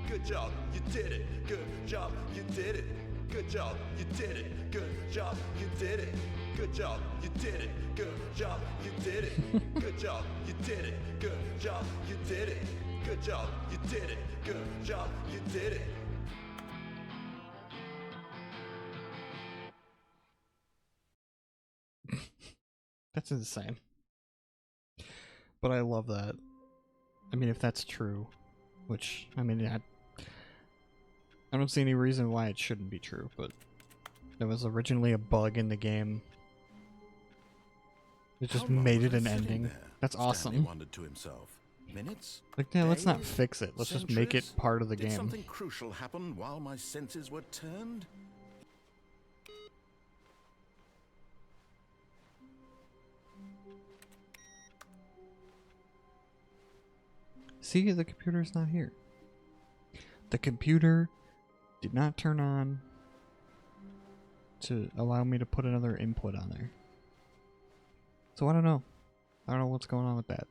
Good job, you did it. Good job, you did it. Good job, you did it. Good job, you did it. Good job, you did it. Good job, you did it. Good job, you did it. Good job, you did it. Good job, you did it. Good job, you did it. That's insane. But I love that. I mean, if that's true, which, I mean, I don't see any reason why it shouldn't be true, but there was originally a bug in the game. It just How long made was it an sitting ending. there? That's Stanley awesome. wondered to himself. Minutes? Like, yeah, let's not Days? fix it. Let's just make it Centuries? part of the Did game. something crucial happen while my senses were turned? See, the computer's not here. The computer did not turn on to allow me to put another input on there. So I don't know. I don't know what's going on with that.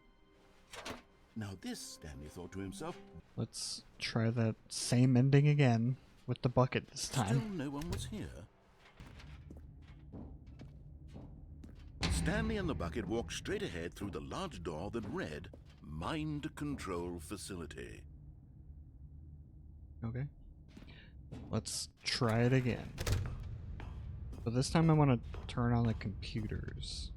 Now this, Stanley thought to himself, Let's try that same ending again with the bucket this still time. no one was here. Stanley and the bucket walked straight ahead through the large door that read, Mind Control Facility. Okay. Let's try it again. But this time I want to turn on the computers,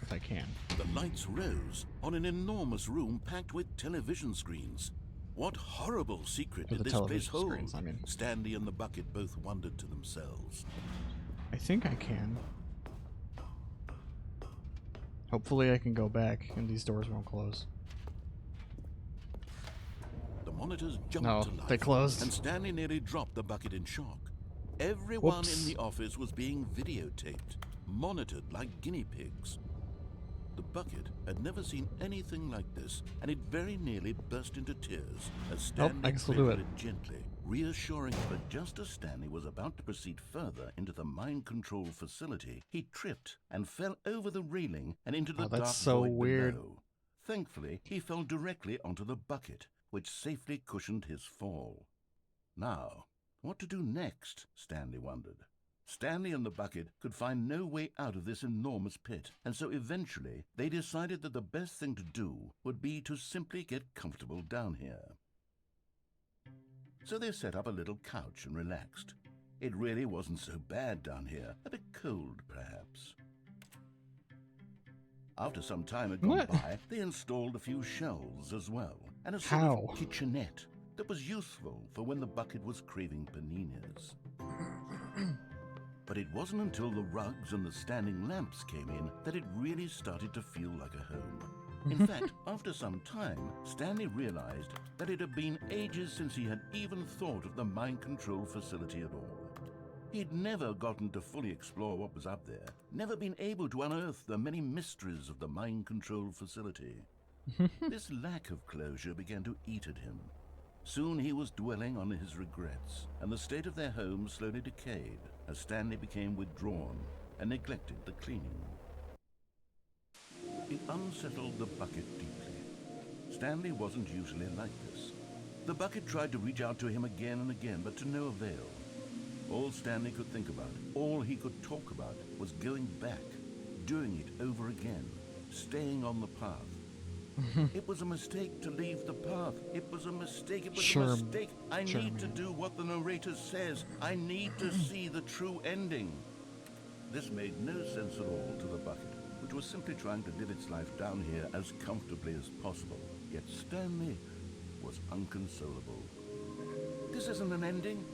if I can. The lights rose on an enormous room packed with television screens. What horrible secret Or did the this place television hold? screens, I mean. Stanley and the bucket both wondered to themselves. I think I can. Hopefully I can go back and these doors won't close. The monitors jumped No, to life, they closed. and Stanley nearly dropped the bucket in shock. Everyone Whoops. in the office was being videotaped, monitored like guinea pigs. The bucket had never seen anything like this, and it very nearly burst into tears as Stanley I can still do cradled it. it gently, reassuring her. But just as Stanley was about to proceed further into the mind control facility, he tripped and fell over the railing and into the Oh, that's dark so void weird. below. Thankfully, he fell directly onto the bucket, which safely cushioned his fall. Now, what to do next? Stanley wondered. Stanley and the bucket could find no way out of this enormous pit, and so eventually they decided that the best thing to do would be to simply get comfortable down here. So they set up a little couch and relaxed. It really wasn't so bad down here, a bit cold perhaps. After some time had gone What? by, they installed a few shelves as well, and a sort How? of kitchenette that was useful for when the bucket was craving paninis. But it wasn't until the rugs and the standing lamps came in that it really started to feel like a home. In fact, after some time, Stanley realized that it had been ages since he had even thought of the mind control facility at all. He'd never gotten to fully explore what was up there, never been able to unearth the many mysteries of the mind control facility. This lack of closure began to eat at him. Soon he was dwelling on his regrets, and the state of their home slowly decayed as Stanley became withdrawn and neglected the cleaning. It unsettled the bucket deeply. Stanley wasn't usually like this. The bucket tried to reach out to him again and again, but to no avail. All Stanley could think about, all he could talk about, was going back, doing it over again, staying on the path. It was a mistake to leave the path. It was a mistake. It was a mistake. I need to do what the narrator says. I need to see the true ending. This made no sense at all to the bucket, which was simply trying to live its life down here as comfortably as possible. Yet Stanley was inconsolable. This isn't an ending.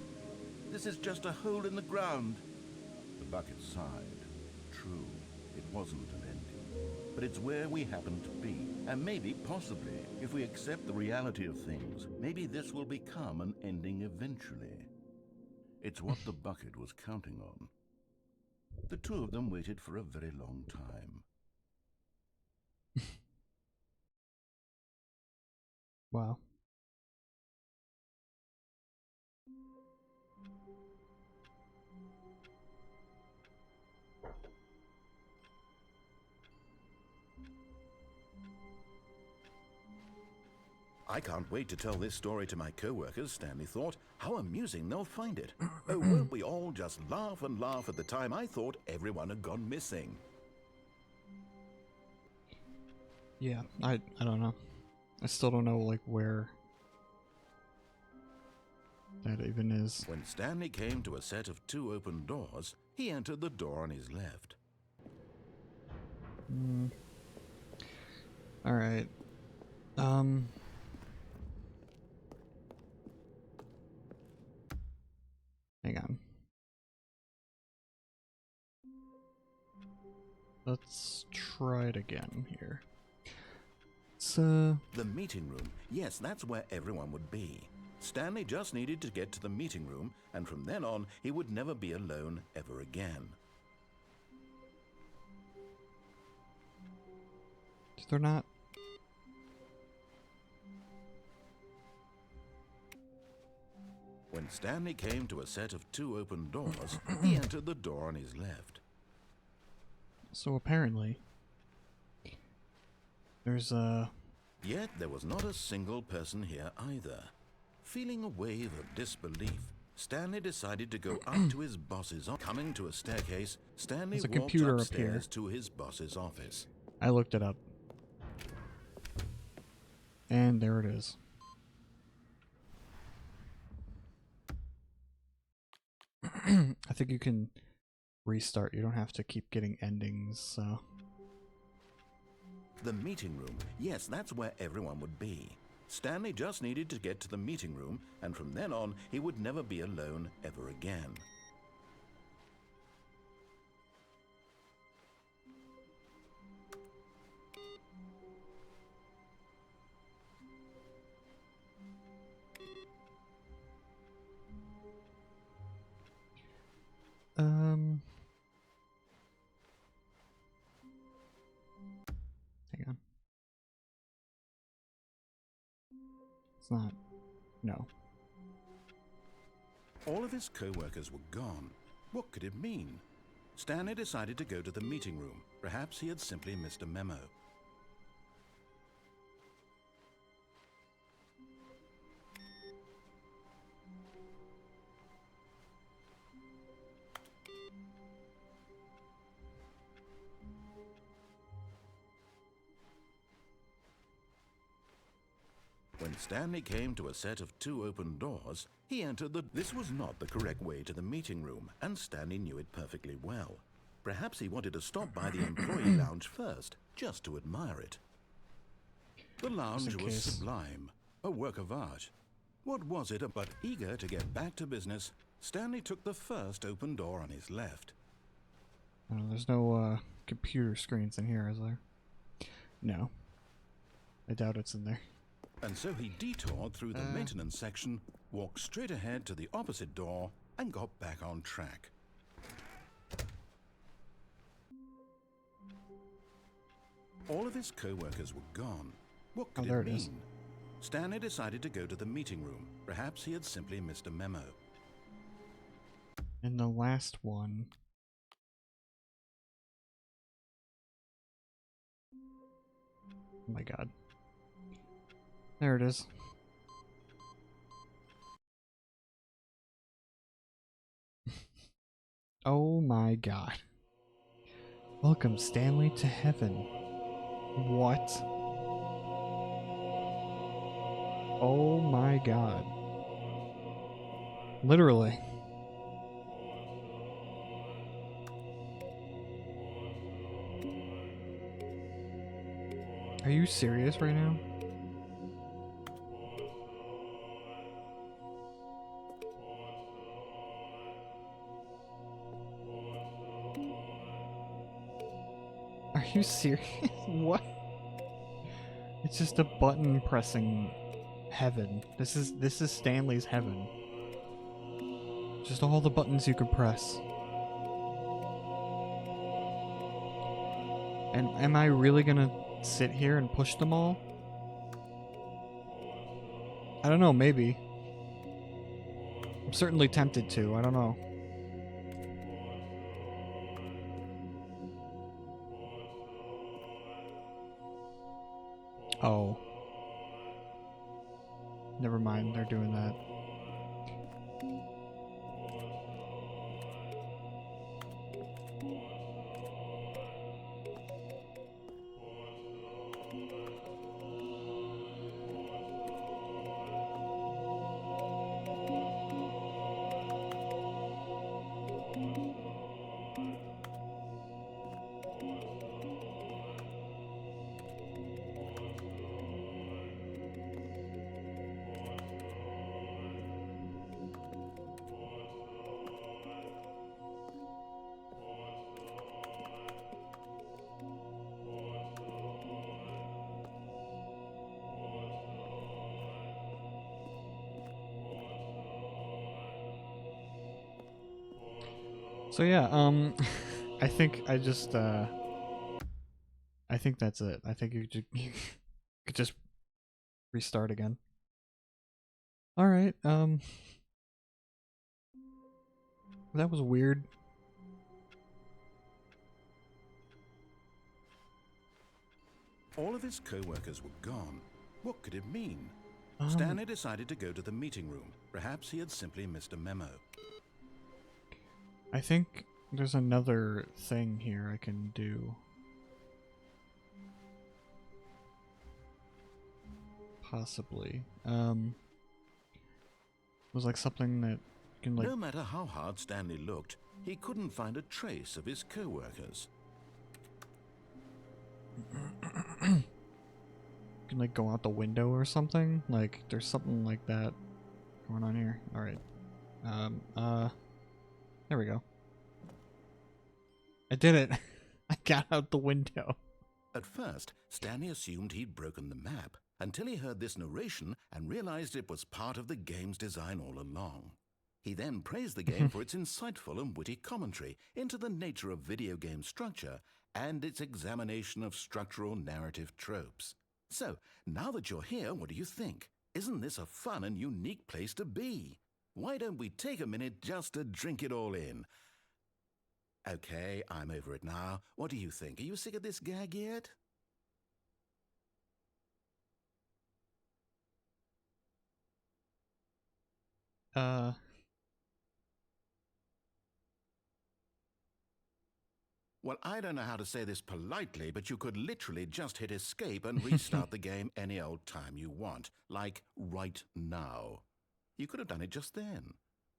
This is just a hole in the ground. The bucket sighed. True, it wasn't an ending. But it's where we happen to be. And maybe, possibly, if we accept the reality of things, maybe this will become an ending eventually. It's what the bucket was counting on. The two of them waited for a very long time. Wow. I can't wait to tell this story to my co-workers, Stanley thought. How amusing they'll find it. Oh, won't we all just laugh and laugh at the time I thought everyone had gone missing? Yeah, I don't know. I still don't know, like, where that even is. When Stanley came to a set of 2 open doors, he entered the door on his left. Alright. Hang on. Let's try it again here. The meeting room. Yes, that's where everyone would be. Stanley just needed to get to the meeting room, and from then on, he would never be alone ever again. They're not. When Stanley came to a set of 2 open doors, he entered the door on his left. So apparently, there's a... Yet there was not a single person here either. Feeling a wave of disbelief, Stanley decided to go up to his boss's office. Coming to a staircase, Stanley walked computer up upstairs here. to his boss's office. I looked it up. And there it is. I think you can restart. You don't have to keep getting endings, so... The meeting room. Yes, that's where everyone would be. Stanley just needed to get to the meeting room, and from then on, he would never be alone ever again. Hang on. It's not. No. All of his co-workers were gone. What could it mean? Stanley decided to go to the meeting room. Perhaps he had simply missed a memo. When Stanley came to a set of 2 open doors, he entered the... This was not the correct way to the meeting room, and Stanley knew it perfectly well. Perhaps he wanted to stop by the employee lounge first, just to admire it. The lounge was sublime, a work of art. What was it but eager to get back to business, Stanley took the first open door on his left. There's no computer screens in here, is there? No. I doubt it's in there. And so he detoured through the maintenance section, walked straight ahead to the opposite door, and got back on track. All of his co-workers were gone. What could there it it is. mean? Stanley decided to go to the meeting room. Perhaps he had simply missed a memo. And the last one. Oh my god. There it is. Oh my god. Welcome, Stanley, to heaven. What? Oh my god. Literally. Are you serious right now? Are you serious? What? It's just a button pressing heaven. This is Stanley's heaven. Just all the buttons you could press. And am I really gonna sit here and push them all? I don't know, maybe. I'm certainly tempted to, I don't know. Oh. Never mind, they're doing that. So yeah, I think I just, I think that's it. I think you could just restart again. Alright, that was weird. All of his co-workers were gone. What could it mean? Stanley decided to go to the meeting room. Perhaps he had simply missed a memo. I think there's another thing here I can do. Possibly. It was like something that can like... No matter how hard Stanley looked, he couldn't find a trace of his co-workers. can like go out the window or something. Like there's something like that going on here. Alright. There we go. I did it. I got out the window. At first, Stanley assumed he'd broken the map, until he heard this narration and realized it was part of the game's design all along. He then praised the game for its insightful and witty commentary into the nature of video game structure and its examination of structural narrative tropes. So, now that you're here, what do you think? Isn't this a fun and unique place to be? Why don't we take a minute just to drink it all in? Okay, I'm over it now. What do you think? Are you sick of this gag yet? Well, I don't know how to say this politely, but you could literally just hit escape and restart the game any old time you want, like right now. You could have done it just then.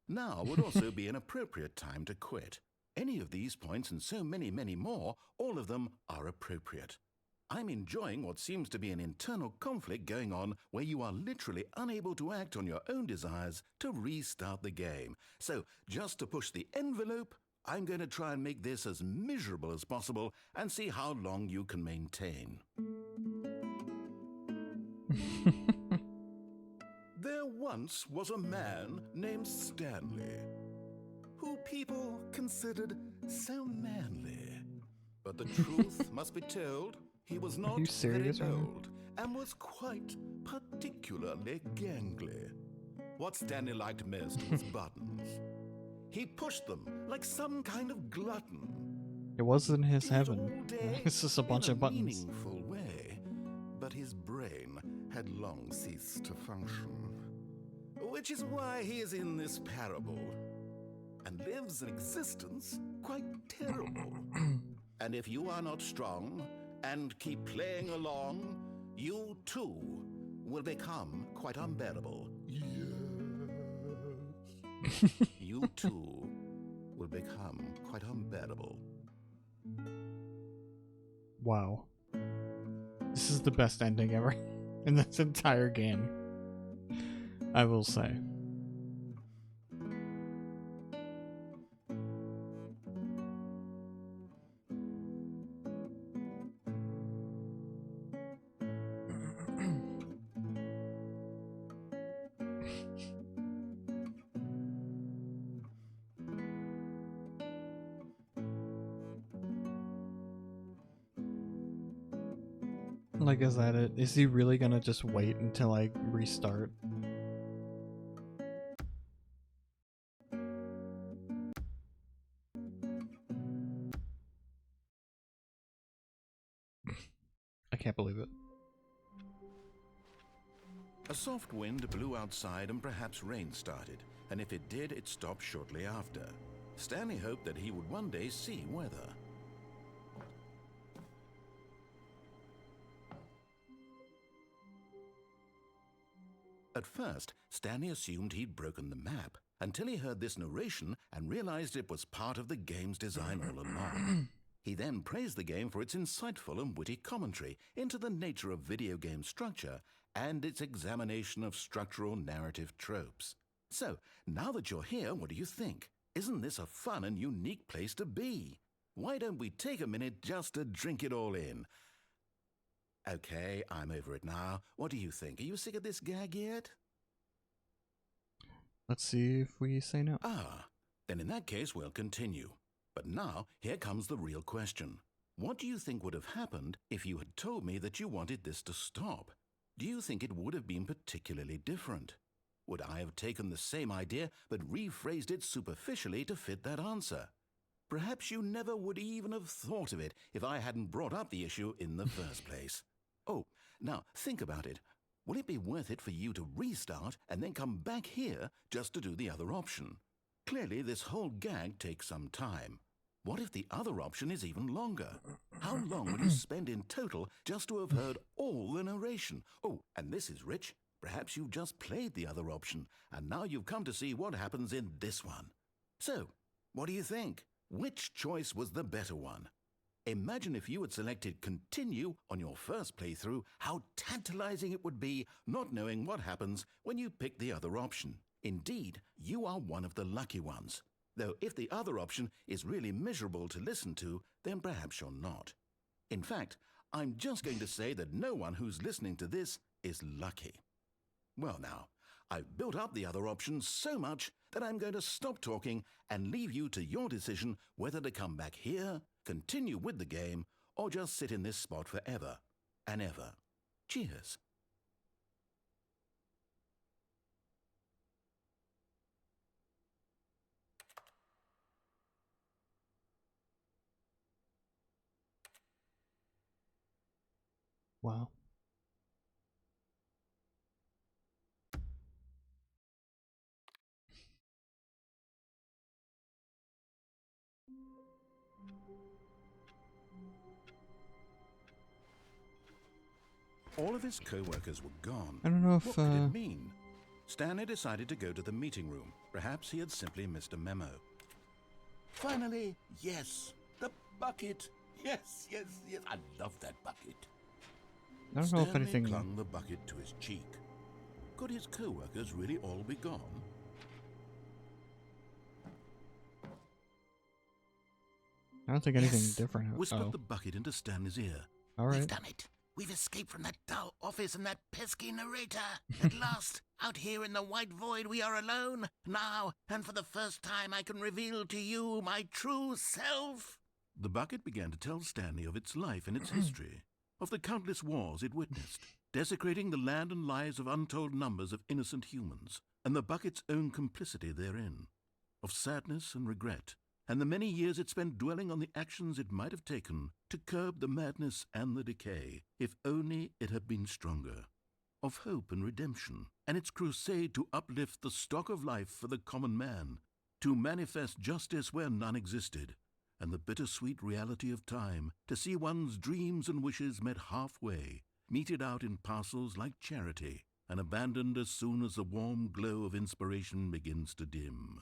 Now would also be an appropriate time to quit. Any of these points and so many, many more, all of them are appropriate. I'm enjoying what seems to be an internal conflict going on where you are literally unable to act on your own desires to restart the game. So, just to push the envelope, I'm going to try and make this as miserable as possible and see how long you can maintain. There once was a man named Stanley, who people considered so manly. But the truth must be told, he was not you very serious right now? old and was quite particularly gangly. What Stanley liked most was buttons. He pushed them like some kind of glutton. It wasn't his Did it all heaven. day It's just a bunch in of buttons. meaningful way, but his brain had long ceased to function. Which is why he is in this parable and lives an existence quite terrible. And if you are not strong and keep playing along, you too will become quite unbearable. Yes. You too will become quite unbearable. Wow. This is the best ending ever in this entire game, I will say. Like, is that it? Is he really gonna just wait until I restart? I can't believe it. A soft wind blew outside and perhaps rain started, and if it did, it stopped shortly after. Stanley hoped that he would one day see weather. At first, Stanley assumed he'd broken the map, until he heard this narration and realized it was part of the game's design all along. He then praised the game for its insightful and witty commentary into the nature of video game structure and its examination of structural narrative tropes. So, now that you're here, what do you think? Isn't this a fun and unique place to be? Why don't we take a minute just to drink it all in? Okay, I'm over it now. What do you think? Are you sick of this gag yet? Let's see if we say no. Ah, then in that case we'll continue. But now, here comes the real question. What do you think would have happened if you had told me that you wanted this to stop? Do you think it would have been particularly different? Would I have taken the same idea but rephrased it superficially to fit that answer? Perhaps you never would even have thought of it if I hadn't brought up the issue in the first place. Oh, now think about it. Will it be worth it for you to restart and then come back here just to do the other option? Clearly, this whole gag takes some time. What if the other option is even longer? How long would you spend in total just to have heard all the narration? Oh, and this is rich. Perhaps you've just played the other option, and now you've come to see what happens in this one. So, what do you think? Which choice was the better one? Imagine if you had selected continue on your first playthrough, how tantalizing it would be not knowing what happens when you pick the other option. Indeed, you are one of the lucky ones. Though if the other option is really miserable to listen to, then perhaps you're not. In fact, I'm just going to say that no one who's listening to this is lucky. Well now, I've built up the other option so much that I'm going to stop talking and leave you to your decision whether to come back here, continue with the game, or just sit in this spot forever and ever. Cheers. Wow. All of his co-workers were gone. I don't know if What could it mean? Stanley decided to go to the meeting room. Perhaps he had simply missed a memo. Finally, yes, the bucket. Yes, yes, yes. I love that bucket. I don't know if Stanley anything. clung the bucket to his cheek. Could his co-workers really all be gone? I don't think anything Yes, different. whispered Oh, the bucket into Stanley's ear. all We've right. done it. we've escaped from that dull office and that pesky narrator. At last, out here in the white void, we are alone. Now, and for the first time, I can reveal to you my true self. The bucket began to tell Stanley of its life and its history, of the countless wars it witnessed, desecrating the land and lives of untold numbers of innocent humans, and the bucket's own complicity therein, of sadness and regret, and the many years it spent dwelling on the actions it might have taken to curb the madness and the decay, if only it had been stronger, of hope and redemption, and its crusade to uplift the stock of life for the common man, to manifest justice where none existed, and the bittersweet reality of time, to see one's dreams and wishes met halfway, meted out in parcels like charity, and abandoned as soon as the warm glow of inspiration begins to dim.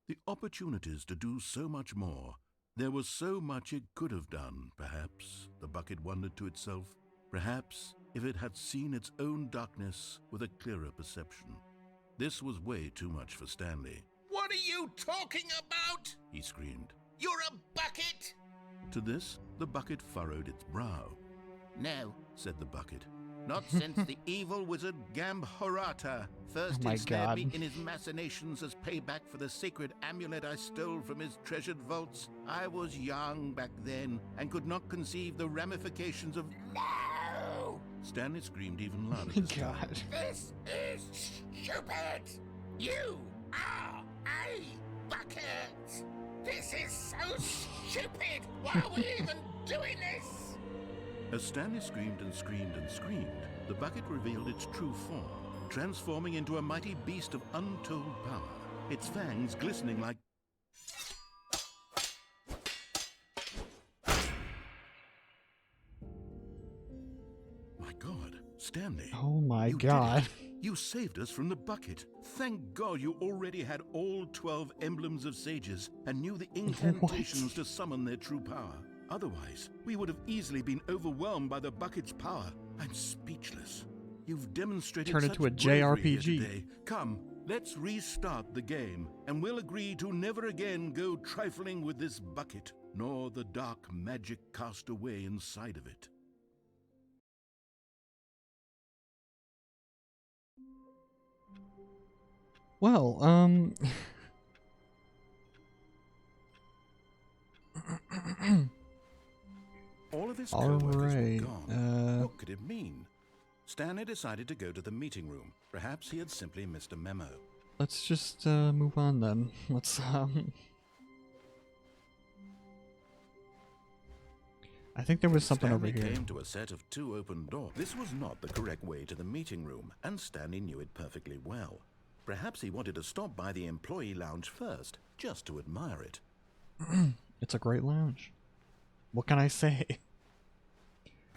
The opportunities to do so much more. There was so much it could have done, perhaps, the bucket wondered to itself. Perhaps, if it had seen its own darkness with a clearer perception. This was way too much for Stanley. What are you talking about? He screamed. You're a bucket! To this, the bucket furrowed its brow. No, Said the bucket. not since the evil wizard Gambhorata first Oh my ensnared me God. in his machinations as payback for the sacred amulet I stole from his treasured vaults. I was young back then and could not conceive the ramifications of... No! Stanley screamed even louder. My this time. God. This is stupid! You are a bucket! This is so stupid! Why are we even doing this? As Stanley screamed and screamed and screamed, the bucket revealed its true form, transforming into a mighty beast of untold power, its fangs glistening like... My God, Stanley. Oh my You did God. it. You saved us from the bucket. Thank God you already had all 12 emblems of sages and knew the incantations to summon their true power. Otherwise, we would have easily been overwhelmed by the bucket's power. I'm speechless. You've demonstrated Turn such into a bravery here JRPG. today. Come, let's restart the game, and we'll agree to never again go trifling with this bucket, nor the dark magic cast away inside of it. Well, All of his All co-workers were right, gone. What could it mean? Stanley decided to go to the meeting room. Perhaps he had simply missed a memo. let's just move on then. Let's I think there was something Stanley over here. came to a set of 2 open doors. This was not the correct way to the meeting room, and Stanley knew it perfectly well. Perhaps he wanted to stop by the employee lounge first, just to admire it. It's a great lounge. What can I say?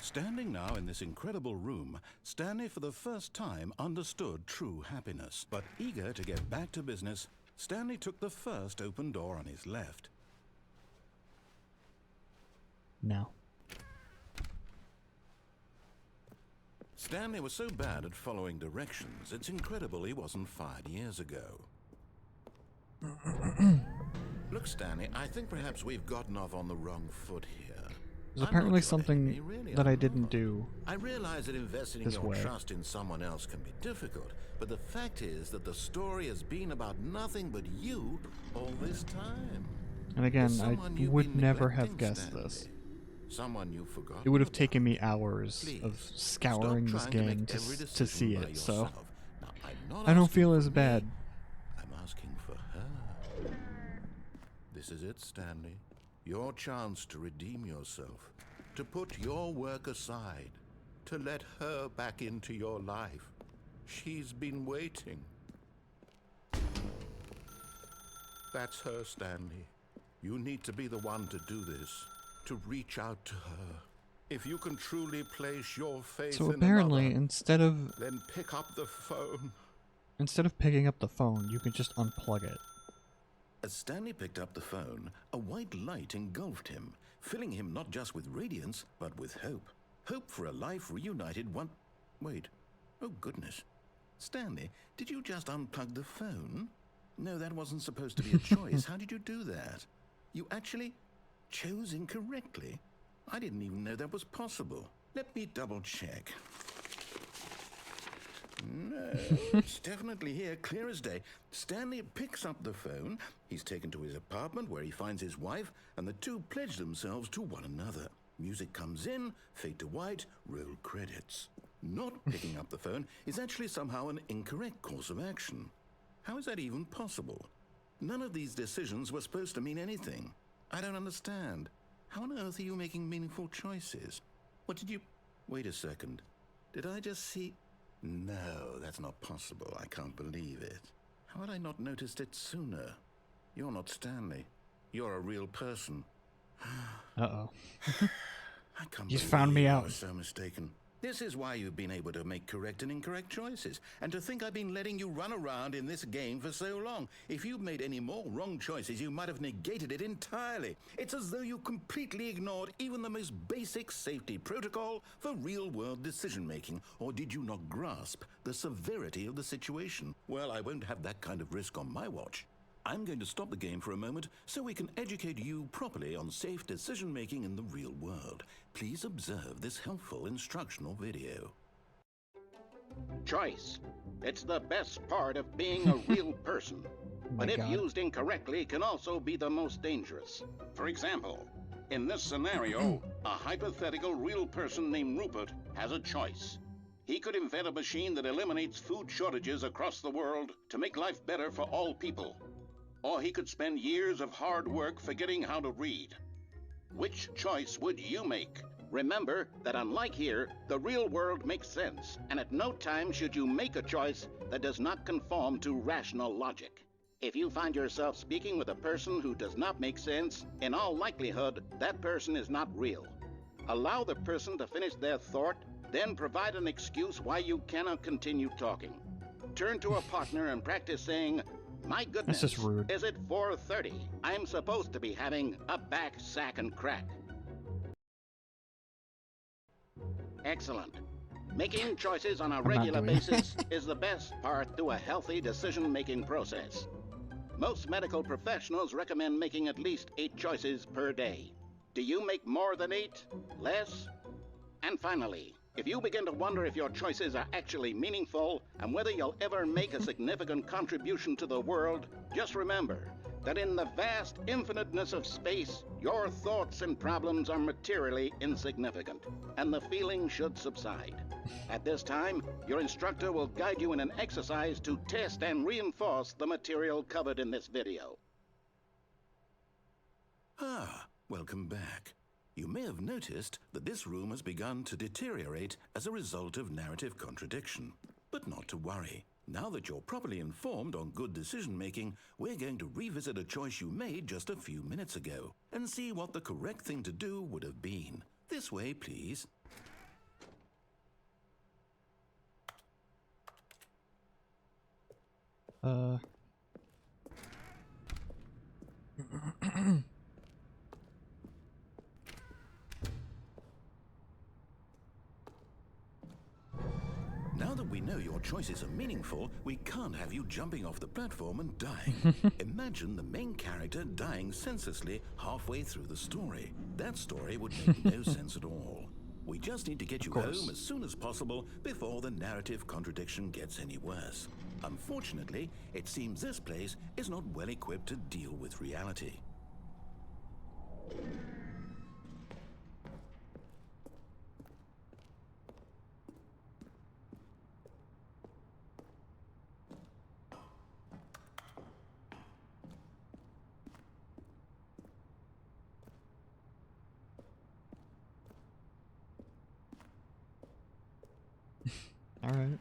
Standing now in this incredible room, Stanley for the first time understood true happiness. But eager to get back to business, Stanley took the first open door on his left. No. Stanley was so bad at following directions, it's incredible he wasn't fired years ago. Look, Stanley, I think perhaps we've gotten off on the wrong foot here. There's I'm apparently not your enemy, something really, that I I'm didn't not. do. I realize that investing this your way. trust in someone else can be difficult, but the fact is that the story has been about nothing but you all this time. And again, There's I someone you've would been never have neglecting, guessed Stanley. this. Someone you forgot. It would have taken me hours Please, of scouring stop this trying to game make to, every to decision see by it, so yourself. Now, I'm not I don't asking feel for as me, bad. I'm asking for her. This is it, Stanley. Your chance to redeem yourself, to put your work aside, to let her back into your life. She's been waiting. That's her, Stanley. You need to be the one to do this, to reach out to her. If you can truly place your faith So in apparently, another, then pick up the phone. instead of picking up the phone, you can just unplug it. As Stanley picked up the phone, a white light engulfed him, filling him not just with radiance, but with hope. Hope for a life reunited one... Wait. Oh, goodness. Stanley, did you just unplug the phone? No, that wasn't supposed to be a choice. How did you do that? You actually chose incorrectly? I didn't even know that was possible. Let me double check. No, it's definitely here, clear as day. Stanley picks up the phone. He's taken to his apartment where he finds his wife, and the two pledge themselves to one another. Music comes in, fade to white, roll credits. Not picking up the phone is actually somehow an incorrect course of action. How is that even possible? None of these decisions were supposed to mean anything. I don't understand. How on earth are you making meaningful choices? What did you... Wait a second. Did I just see... No, that's not possible. I can't believe it. How had I not noticed it sooner? You're not Stanley. You're a real person. Uh-oh. I can't You believe found me I out. was so mistaken. This is why you've been able to make correct and incorrect choices. And to think I've been letting you run around in this game for so long. If you'd made any more wrong choices, you might have negated it entirely. It's as though you completely ignored even the most basic safety protocol for real-world decision-making. Or did you not grasp the severity of the situation? Well, I won't have that kind of risk on my watch. I'm going to stop the game for a moment so we can educate you properly on safe decision-making in the real world. Please observe this helpful instructional video. Choice. It's the best part of being a real person. My But if God. used incorrectly, can also be the most dangerous. For example, in this scenario, a hypothetical real person named Rupert has a choice. He could invent a machine that eliminates food shortages across the world to make life better for all people. Or he could spend years of hard work forgetting how to read. Which choice would you make? Remember that unlike here, the real world makes sense, and at no time should you make a choice that does not conform to rational logic. If you find yourself speaking with a person who does not make sense, in all likelihood, that person is not real. Allow the person to finish their thought, then provide an excuse why you cannot continue talking. Turn to a partner and practice saying, "My goodness, just rude. is it 4:30? I'm supposed to be having a back, sack, and crack." Excellent. Making choices on a not regular doing it. basis is the best part to a healthy decision-making process. Most medical professionals recommend making at least 8 choices per day. Do you make more than 8? Less? And finally, if you begin to wonder if your choices are actually meaningful and whether you'll ever make a significant contribution to the world, just remember that in the vast infiniteness of space, your thoughts and problems are materially insignificant, and the feeling should subside. At this time, your instructor will guide you in an exercise to test and reinforce the material covered in this video. Ah, welcome back. You may have noticed that this room has begun to deteriorate as a result of narrative contradiction. But not to worry. Now that you're properly informed on good decision-making, we're going to revisit a choice you made just a few minutes ago and see what the correct thing to do would have been. This way, please. Now that we know your choices are meaningful, we can't have you jumping off the platform and dying. Imagine the main character dying senselessly halfway through the story. That story would make no sense at all. We just need to get you home as soon as possible before the narrative contradiction gets any worse. Unfortunately, it seems this place is not well equipped to deal with reality. All right.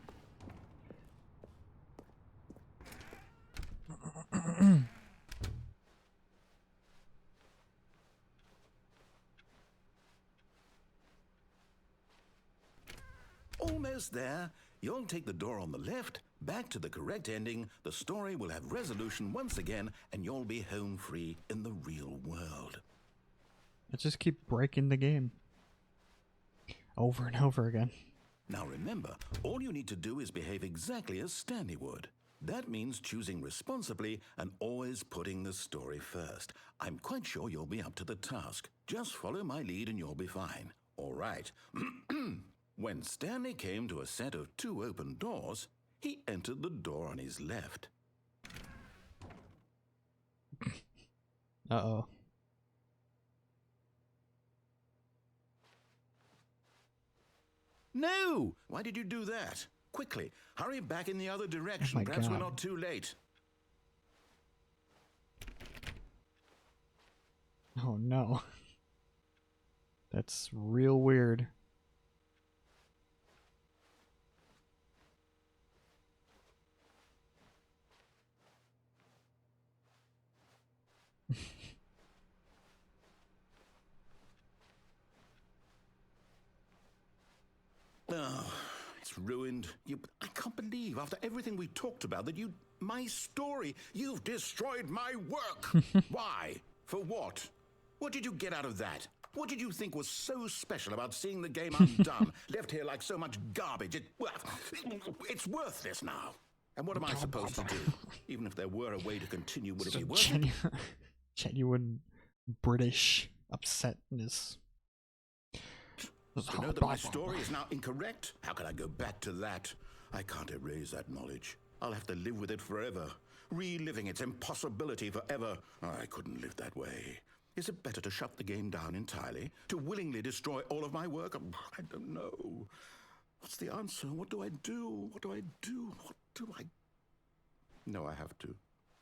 Almost there. You'll take the door on the left, back to the correct ending, the story will have resolution once again, and you'll be home free in the real world. Let's just keep breaking the game. Over and over again. Now remember, all you need to do is behave exactly as Stanley would. That means choosing responsibly and always putting the story first. I'm quite sure you'll be up to the task. Just follow my lead and you'll be fine. All right. When Stanley came to a set of 2 open doors, he entered the door on his left. Uh-oh. No! Why did you do that? Quickly, hurry back in the other direction. my Perhaps we're God. not too late. Oh no. That's real weird. Oh, it's ruined. I can't believe, after everything we talked about, that my story, you've destroyed my work. Why? For what? What did you get out of that? What did you think was so special about seeing the game undone, left here like so much garbage? It's worthless now. And what am I supposed to do? Even if there were a way to continue, would it be worth it? Genuine British upsetness. To know that my story is now incorrect? How can I go back to that? I can't erase that knowledge. I'll have to live with it forever, reliving its impossibility forever. I couldn't live that way. Is it better to shut the game down entirely? To willingly destroy all of my work? I don't know. What's the answer? What do I do? What do I do? What do I... No, I have to.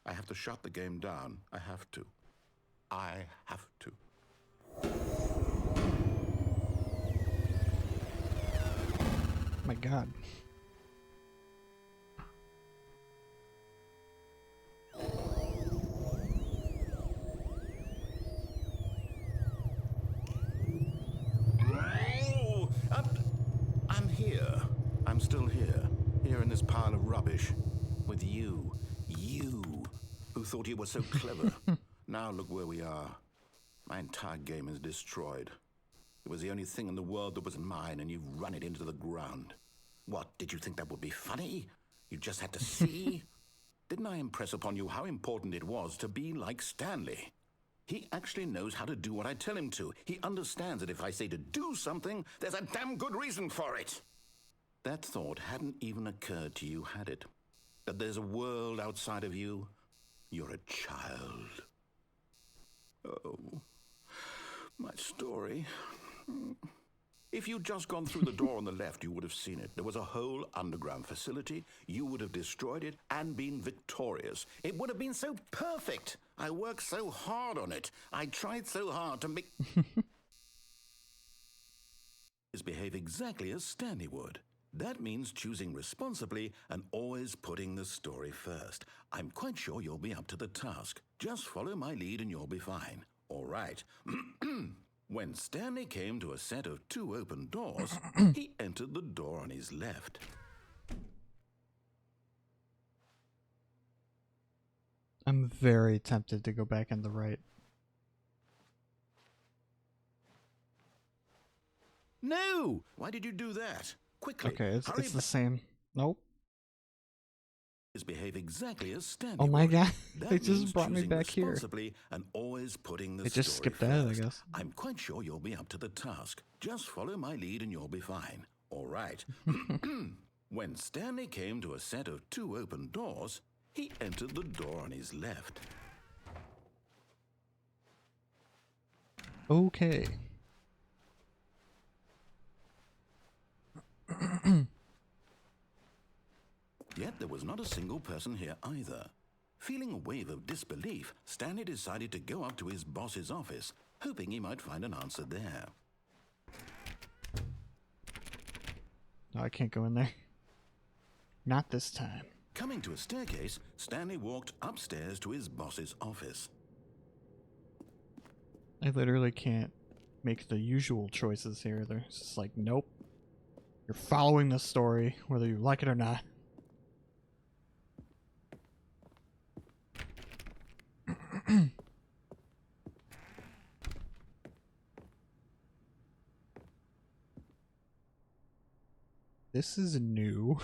I have to shut the game down. I have to. I have to. My God. Oh, I'm here. I'm still here. Here in this pile of rubbish. With you. You. Who thought you were so clever. Now look where we are. My entire game is destroyed. It was the only thing in the world that was mine, and you've run it into the ground. What, did you think that would be funny? You just had to see? Didn't I impress upon you how important it was to be like Stanley? He actually knows how to do what I tell him to. He understands that if I say to do something, there's a damn good reason for it. That thought hadn't even occurred to you, had it? That there's a world outside of you? You're a child. Oh, my story. If you'd just gone through the door on the left, you would have seen it. There was a whole underground facility. You would have destroyed it and been victorious. It would have been so perfect. I worked so hard on it. I tried so hard to make... behave exactly as Stanley would. That means choosing responsibly and always putting the story first. I'm quite sure you'll be up to the task. Just follow my lead and you'll be fine. All right. When Stanley came to a set of 2 open doors, he entered the door on his left. I'm very tempted to go back on the right. No! Why did you do that? Quickly. Okay, it's hurry the same. Nope. Behave exactly as Stanley Oh my would. God. That They just means brought me choosing back here. responsibly and always putting the They just story skipped ahead, I first. guess. I'm quite sure you'll be up to the task. Just follow my lead and you'll be fine. All right. When Stanley came to a set of 2 open doors, he entered the door on his left. Okay. Yet there was not a single person here either. Feeling a wave of disbelief, Stanley decided to go up to his boss's office, hoping he might find an answer there. No, I can't go in there. Not this time. Coming to a staircase, Stanley walked upstairs to his boss's office. I literally can't make the usual choices here. They're just like, nope. You're following the story, whether you like it or not. This is new.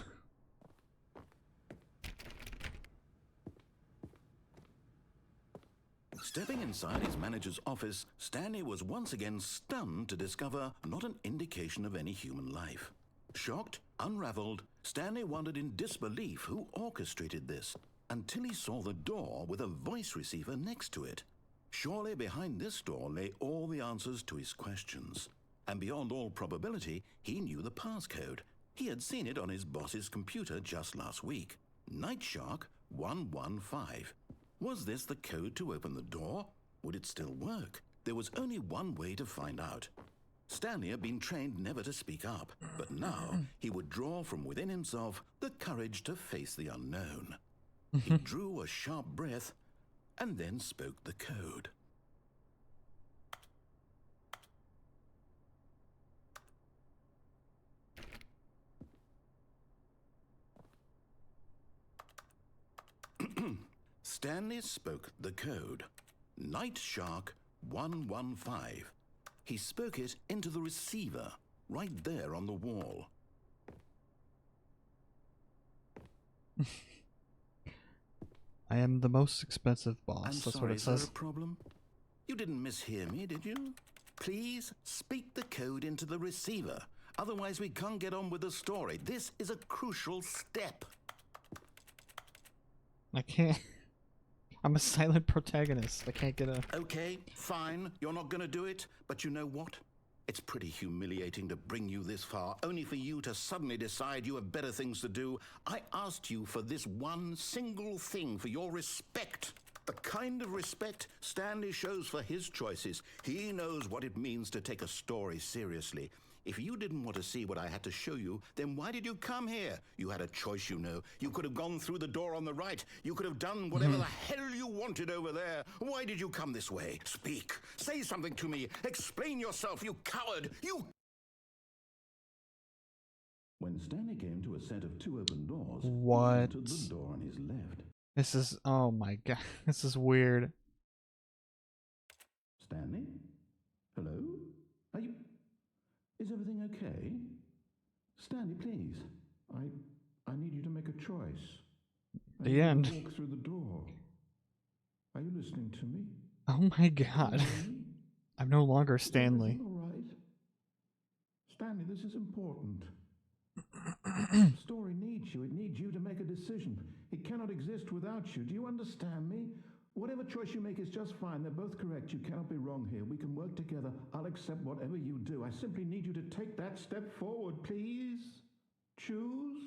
Stepping inside his manager's office, Stanley was once again stunned to discover not an indication of any human life. Shocked, unraveled, Stanley wondered in disbelief who orchestrated this, until he saw the door with a voice receiver next to it. Surely behind this door lay all the answers to his questions. And beyond all probability, he knew the passcode. He had seen it on his boss's computer just last week. Nightshark 115. Was this the code to open the door? Would it still work? There was only one way to find out. Stanley had been trained never to speak up, but now he would draw from within himself the courage to face the unknown. He drew a sharp breath and then spoke the code. Stanley spoke the code. Nightshark 115. He spoke it into the receiver, right there on the wall. I am the most expensive boss. I'm That's sorry, what it is there says. a problem? You didn't mishear me, did you? Please speak the code into the receiver. Otherwise, we can't get on with the story. This is a crucial step. I can't. I'm a silent protagonist. I can't get a. Okay, fine. You're not going to do it. But you know what? It's pretty humiliating to bring you this far, only for you to suddenly decide you have better things to do. I asked you for this one single thing, for your respect. The kind of respect Stanley shows for his choices. He knows what it means to take a story seriously. If you didn't want to see what I had to show you, then why did you come here? You had a choice, you know. You could have gone through the door on the right. You could have done whatever the hell you wanted over there. Why did you come this way? Speak. Say something to me. Explain yourself, you coward. You... When Stanley came to a set of two open doors, What? he entered the door on his left. This is. Oh my god. This is weird. Stanley? Hello? Are you... Is everything okay? Stanley, please. I need you to make a choice. I The need you to end. Walk through the door. Are you listening to me? Oh my god. I'm no longer Stanley. All right. Stanley, this is important. The story needs you. It needs you to make a decision. It cannot exist without you. Do you understand me? Whatever choice you make is just fine. They're both correct. You cannot be wrong here. We can work together. I'll accept whatever you do. I simply need you to take that step forward, please. Choose.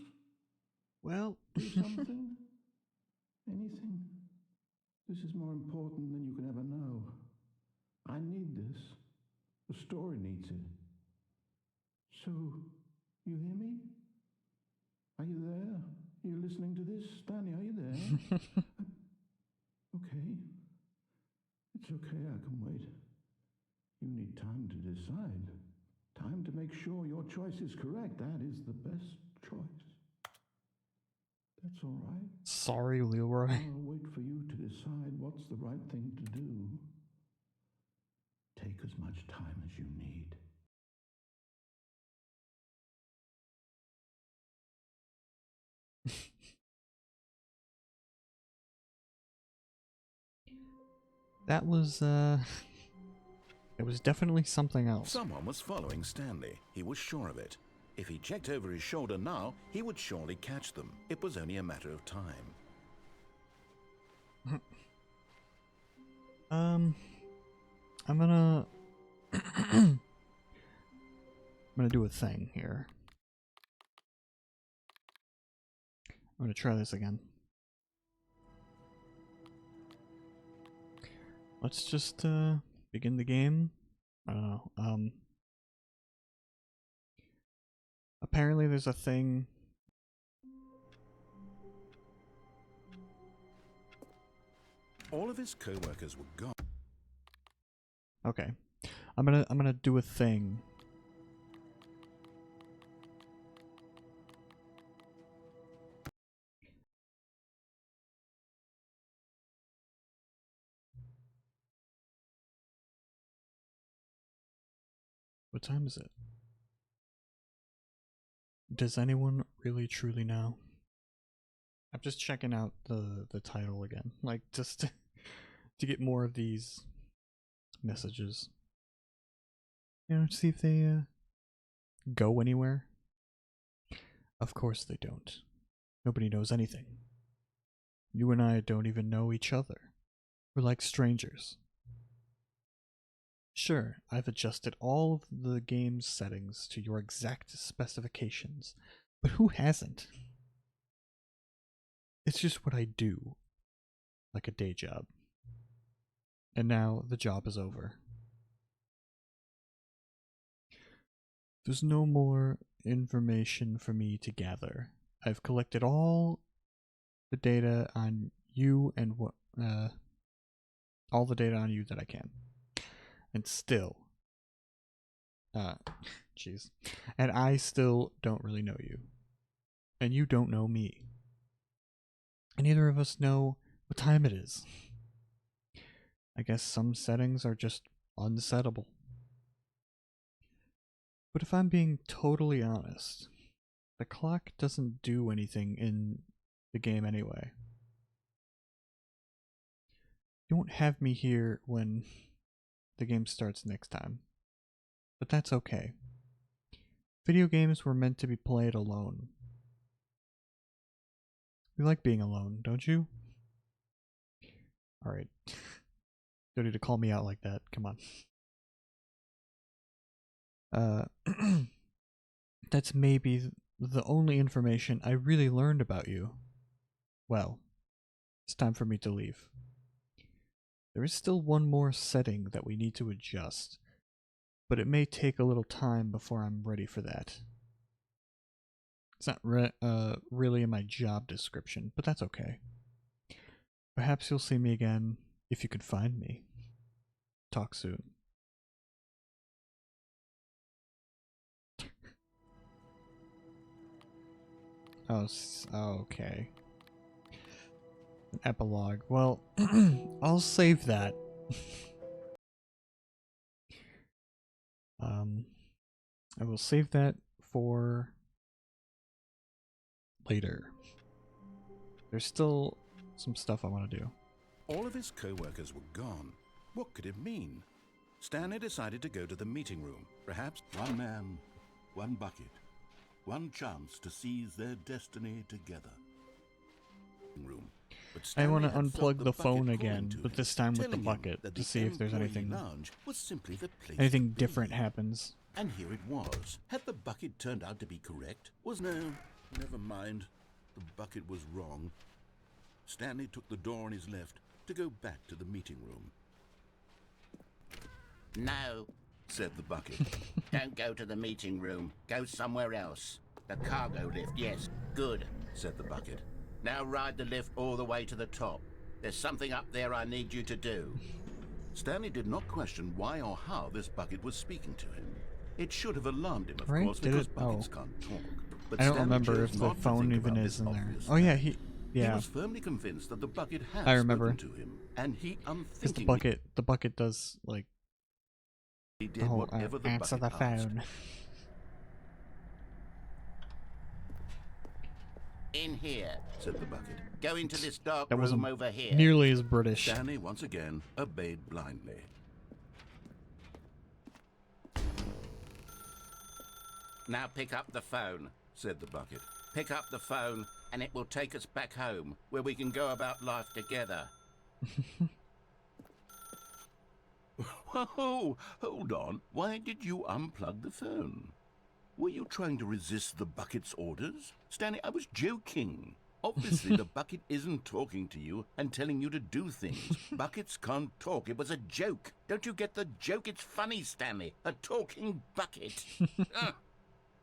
Well. Do something. Anything. This is more important than you can ever know. I need this. The story needs it. So, you hear me? Are you there? Are you listening to this? Stanley, are you there? Okay. It's okay, I can wait. You need time to decide. Time to make sure your choice is correct. That is the best choice. That's all right. Sorry, Leroy. I'll wait for you to decide what's the right thing to do. Take as much time as you need. That was, it was definitely something else. Someone was following Stanley. He was sure of it. If he checked over his shoulder now, he would surely catch them. It was only a matter of time. I'm gonna... I'm gonna do a thing here. I'm gonna try this again. Let's just, begin the game. I don't know, apparently there's a thing... All of his co-workers were gone. Okay. I'm gonna do a thing. What time is it? Does anyone really truly know? I'm just checking out the title again, like just to get more of these messages. You know, see if they go anywhere. Of course they don't. Nobody knows anything. You and I don't even know each other. We're like strangers. Sure, I've adjusted all of the game's settings to your exact specifications, but who hasn't? It's just what I do, like a day job. And now the job is over. There's no more information for me to gather. I've collected all the data on you and all the data on you that I can. And still, jeez. And I still don't really know you. And you don't know me. And neither of us know what time it is. I guess some settings are just unsettable. But if I'm being totally honest, the clock doesn't do anything in the game anyway. You won't have me here when the game starts next time. But that's okay. Video games were meant to be played alone. You like being alone, don't you? Alright. Don't need to call me out like that. Come on. That's maybe the only information I really learned about you. Well, it's time for me to leave. There is still one more setting that we need to adjust, but it may take a little time before I'm ready for that. It's not really in my job description, but that's okay. Perhaps you'll see me again if you can find me. Talk soon. Oh, okay. An epilogue. Well, I'll save that. I will save that for later. There's still some stuff I want to do. All of his co-workers were gone. What could it mean? Stanley decided to go to the meeting room. Perhaps one man, one bucket, one chance to seize their destiny together. Room. But I want to Stanley had felt unplug the phone bucket again, calling to but him, this time with the telling him bucket that to the see if there's employee anything lounge was simply the place to be. different happens. And here it was. Had the bucket turned out to be correct? Never mind. The bucket was wrong. Stanley took the door on his left to go back to the meeting room. No, Said the bucket. don't go to the meeting room. Go somewhere else. The cargo lift, yes. Good. Said the bucket. Now ride the lift all the way to the top. There's something up there I need you to do. Stanley did not question why or how this bucket was speaking to him. It should have alarmed him, of Right? course, Did because it? buckets Oh. can't talk. But I don't Stanley remember chose if the not to phone think even about is this in there. obvious Oh yeah, fact. he was firmly convinced that the bucket had I remember. spoken to him, and he Because unthinkingly the bucket does like did the whole whatever the answer the bucket asked. phone. In here. Said the bucket. Go into this dark That room wasn't over here. nearly as British. Stanley once again obeyed blindly. Now pick up the phone. Said the bucket. Pick up the phone and it will take us back home where we can go about life together. Whoa, hold on. Why did you unplug the phone? Were you trying to resist the bucket's orders? Stanley, I was joking. Obviously, the bucket isn't talking to you and telling you to do things. Buckets can't talk. It was a joke. Don't you get the joke? It's funny, Stanley. A talking bucket.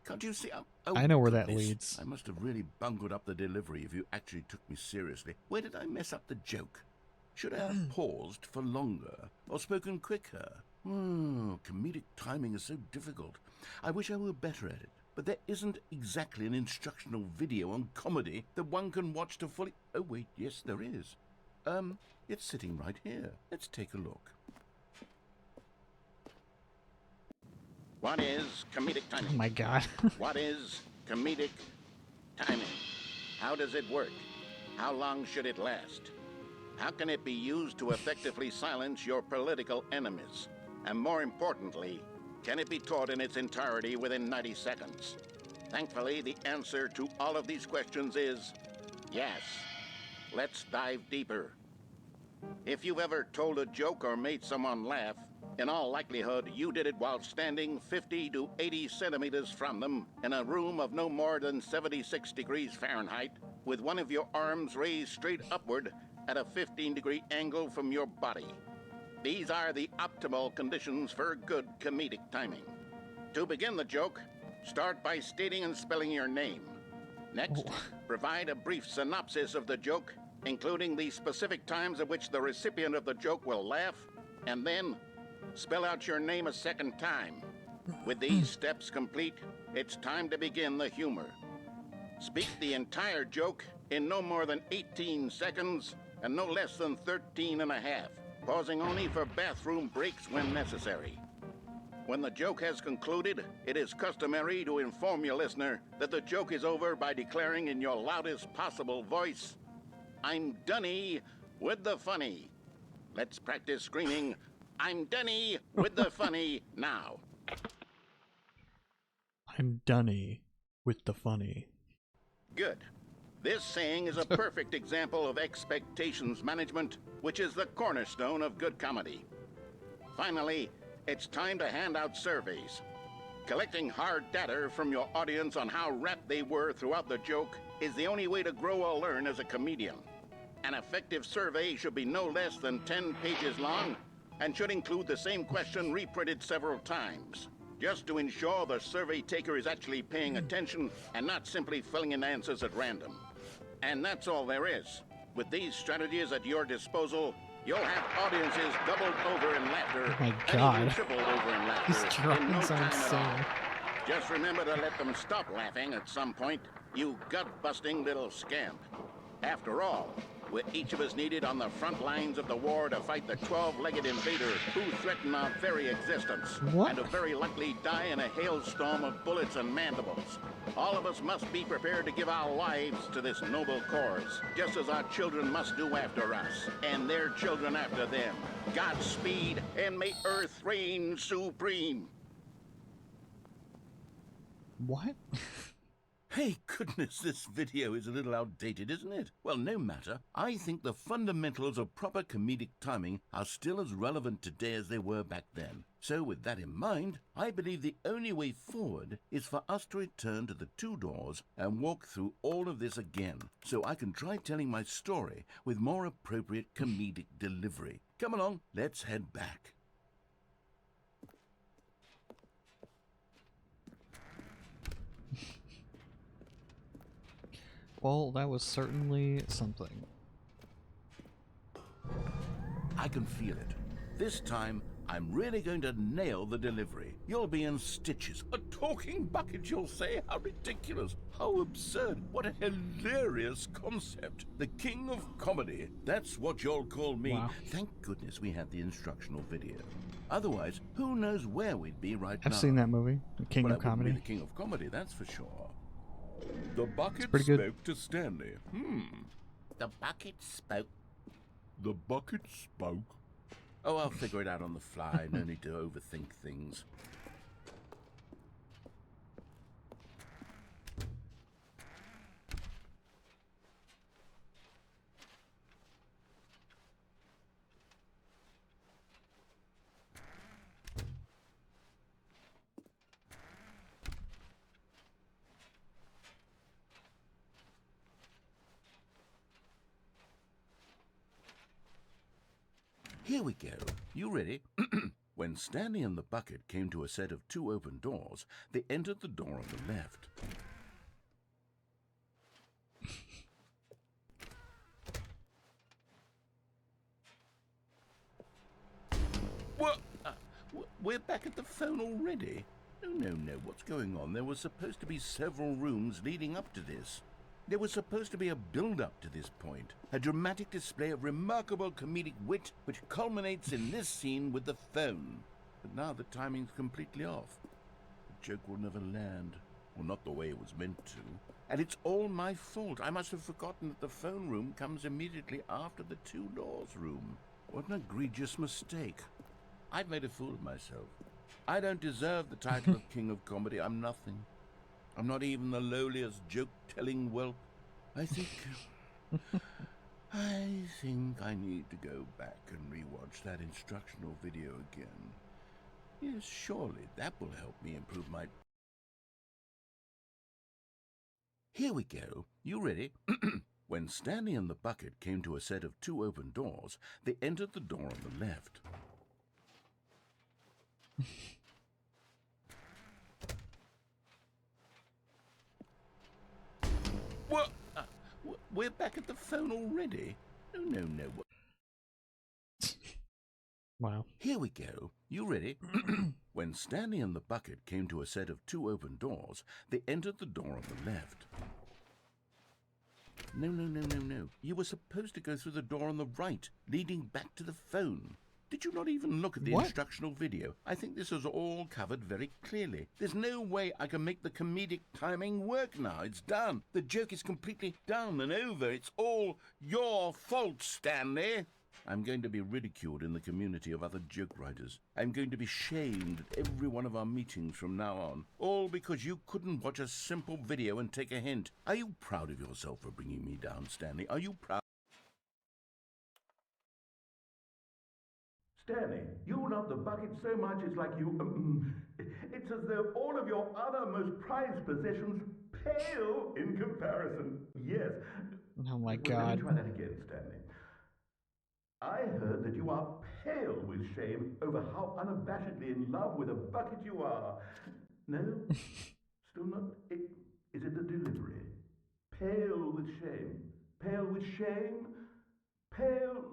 Can't you see? I know where that goodness. leads. I must have really bungled up the delivery if you actually took me seriously. Where did I mess up the joke? Should I have paused for longer or spoken quicker? Comedic timing is so difficult. I wish I were better at it. But there isn't exactly an instructional video on comedy that one can watch to fully... Oh, wait, yes, there is. It's sitting right here. Let's take a look. What is comedic Oh timing? my god. What is comedic timing? How does it work? How long should it last? How can it be used to effectively silence your political enemies? And more importantly, can it be taught in its entirety within 90 seconds? Thankfully, the answer to all of these questions is yes. Let's dive deeper. If you've ever told a joke or made someone laugh, in all likelihood, you did it while standing 50 to 80 centimeters from them in a room of no more than 76 degrees Fahrenheit, with one of your arms raised straight upward at a 15-degree angle from your body. These are the optimal conditions for good comedic timing. To begin the joke, start by stating and spelling your name. Next, provide a brief synopsis of the joke, including the specific times at which the recipient of the joke will laugh, and then spell out your name a second time. With these steps complete, it's time to begin the humor. Speak the entire joke in no more than 18 seconds and no less than 13 and a half, pausing only for bathroom breaks when necessary. When the joke has concluded, it is customary to inform your listener that the joke is over by declaring in your loudest possible voice, "I'm Dunny with the funny." Let's practice screaming, "I'm Dunny with the funny" now. I'm Dunny with the funny. Good. This saying is a perfect example of expectations management, which is the cornerstone of good comedy. Finally, it's time to hand out surveys. Collecting hard data from your audience on how rapt they were throughout the joke is the only way to grow or learn as a comedian. An effective survey should be no less than 10 pages long and should include the same question reprinted several times, just to ensure the survey taker is actually paying attention and not simply filling in answers at random. And that's all there is. With these strategies at your disposal, you'll have audiences doubled over in laughter, Oh my and God. even tripled over in laughter These in no drawings are time at all. insane. Just remember to let them stop laughing at some point, you gut-busting little scamp. After all, we're each of us needed on the front lines of the war to fight the 12-legged invader who threaten our very existence. What? And to very likely die in a hailstorm of bullets and mandibles. All of us must be prepared to give our lives to this noble cause, just as our children must do after us, and their children after them. Godspeed, and may Earth reign supreme. What? Hey, goodness, this video is a little outdated, isn't it? Well, no matter. I think the fundamentals of proper comedic timing are still as relevant today as they were back then. So with that in mind, I believe the only way forward is for us to return to the two doors and walk through all of this again, so I can try telling my story with more appropriate comedic delivery. Come along, let's head back. Well, that was certainly something. I can feel it. This time, I'm really going to nail the delivery. You'll be in stitches. A talking bucket, you'll say? How ridiculous. How absurd. What a hilarious concept. The king of comedy. That's what you'll call me. Wow. Thank goodness we had the instructional video. Otherwise, who knows where we'd be right now. I've seen that movie, The King Well, of I wouldn't be Comedy. the king of comedy, that's for sure. The bucket pretty good. spoke to Stanley. The bucket spoke. The bucket spoke. Oh, I'll figure it out on the fly. No need to overthink things. Here we go. You ready? When Stanley and the bucket came to a set of two open doors, they entered the door on the left. What? We're back at the phone already? No. What's going on? There were supposed to be several rooms leading up to this. There was supposed to be a build-up to this point, a dramatic display of remarkable comedic wit which culminates in this scene with the phone. But now the timing's completely off. The joke will never land. Well, not the way it was meant to. And it's all my fault. I must have forgotten that the phone room comes immediately after the two doors room. What an egregious mistake. I've made a fool of myself. I don't deserve the title of King of Comedy. I'm nothing. I'm not even the lowliest joke-telling whelp. I think I need to go back and rewatch that instructional video again. Yes, surely that will help me improve my... Here we go. You ready? When Stanley and the bucket came to a set of two open doors, they entered the door on the left. What? We're back at the phone already? No. Wow. Here we go. You ready? When Stanley and the bucket came to a set of two open doors, they entered the door on the left. No. You were supposed to go through the door on the right, leading back to the phone. Did you not even look at the instructional video? I think this is all covered very clearly. There's no way I can make the comedic timing work now. It's done. The joke is completely done and over. It's all your fault, Stanley. I'm going to be ridiculed in the community of other joke writers. I'm going to be shamed at every one of our meetings from now on. All because you couldn't watch a simple video and take a hint. Are you proud of yourself for bringing me down, Stanley? Are you proud? Stanley, you love the bucket so much it's like you... it's as though all of your other most prized possessions pale in comparison. Yes. Oh my Well, God. let me try that again, Stanley. I heard that you are pale with shame over how unabashedly in love with a bucket you are. No? Still not? Is it the delivery? Pale with shame. Pale with shame? Pale...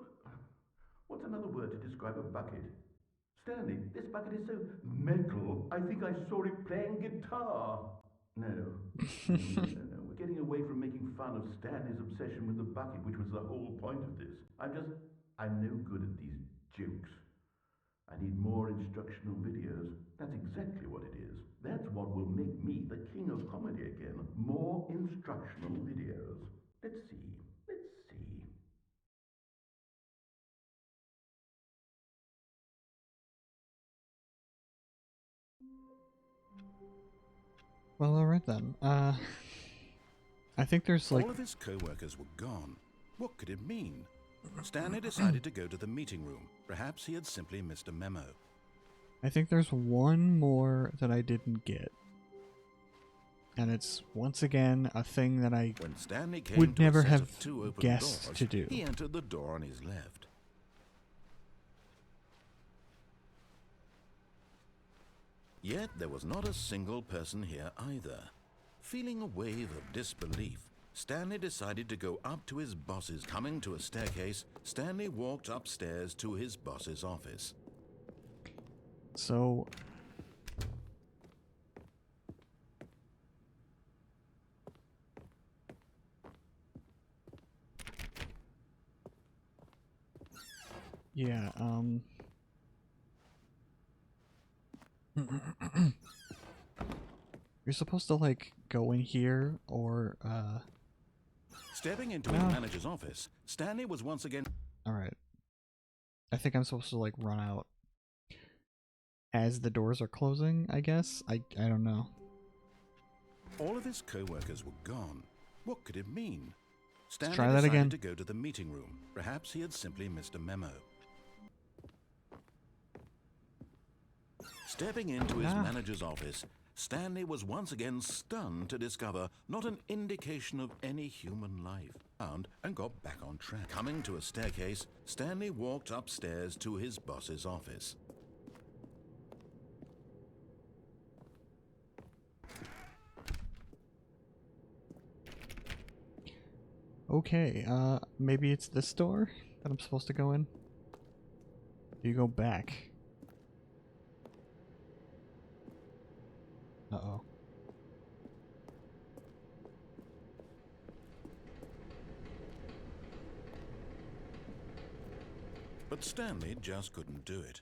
What's another word to describe a bucket? Stanley, this bucket is so metal. I think I saw it playing guitar. No. We're getting away from making fun of Stanley's obsession with the bucket, which was the whole point of this. I'm no good at these jokes. I need more instructional videos. That's exactly what it is. That's what will make me the king of comedy again. More instructional videos. Let's see. Well, alright then. I think there's like... All of his co-workers were gone. What could it mean? Stanley decided to go to the meeting room. Perhaps he had simply missed a memo. I think there's one more that I didn't get. And it's, once again, a thing that I When Stanley came would to never a set have of two open guessed doors, to do. he entered the door on his left. Yet there was not a single person here either. Feeling a wave of disbelief, Stanley decided to go up to his boss's. Coming to a staircase, Stanley walked upstairs to his boss's office. So... yeah, you're supposed to, like, go in here, or, Stepping into his manager's office, Stanley was once again... Alright. I think I'm supposed to, like, run out as the doors are closing, I guess? I don't know. All of his co-workers were gone. What could it mean? Stanley try that decided again. to go to the meeting room. Perhaps he had simply missed a memo. Stepping into his manager's office, Stanley was once again stunned to discover not an indication of any human life. And got back on track. Coming to a staircase, Stanley walked upstairs to his boss's office. Okay, maybe it's this door that I'm supposed to go in? Do you go back? Uh-oh. But Stanley just couldn't do it.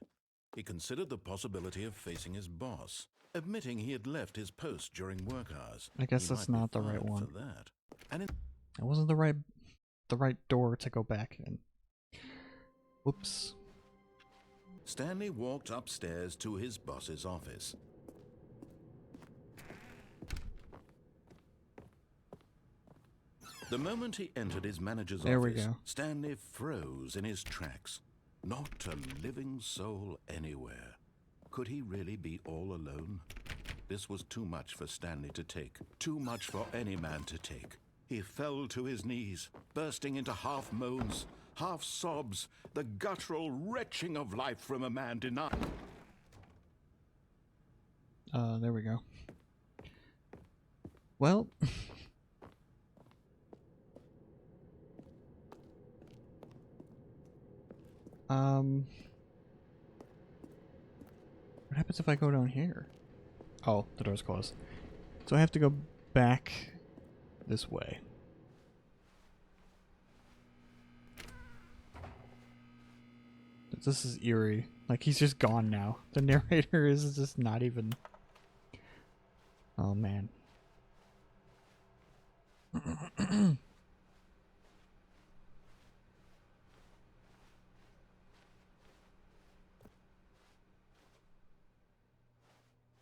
He considered the possibility of facing his boss. admitting he had left his post during work hours. I guess He that's might be not the right fired one. for that. And It wasn't the right door to go back in. Whoops. Stanley walked upstairs to his boss's office. The moment he entered his manager's There we office, go. Stanley froze in his tracks. Not a living soul anywhere. Could he really be all alone? This was too much for Stanley to take. Too much for any man to take. He fell to his knees, bursting into half moans, half sobs, the guttural retching of life from a man denied. There we go. Well, what happens if I go down here? Oh, the door's closed. So I have to go back this way. This is eerie. Like, he's just gone now. The narrator is just not even... Oh, man.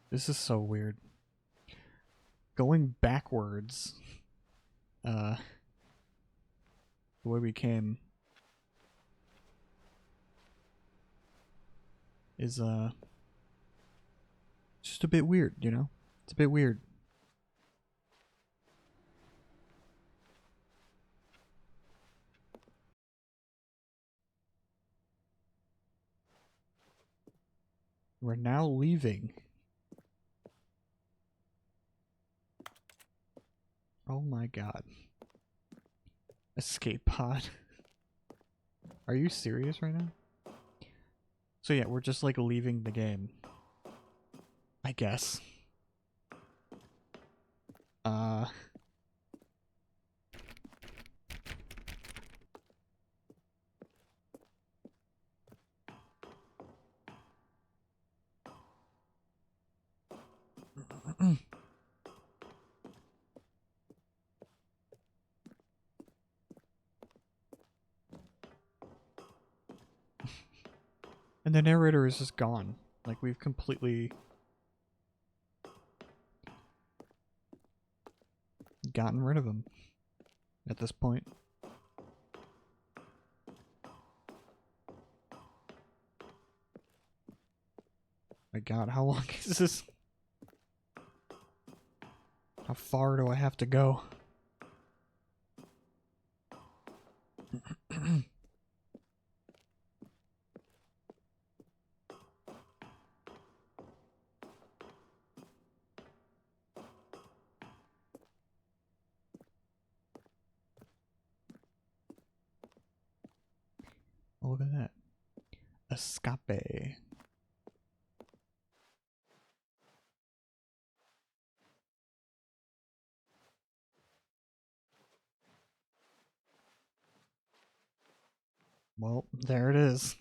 This is so weird. Going backwards, the way we came, is just a bit weird, you know? It's a bit weird. We're now leaving. Oh my god. Escape pod. Are you serious right now? So yeah, we're just like leaving the game. I guess. And the narrator is just gone. Like, we've completely gotten rid of him at this point. My god, how long is this? How far do I have to go? Oh, look at that. Escape. Well, there it is.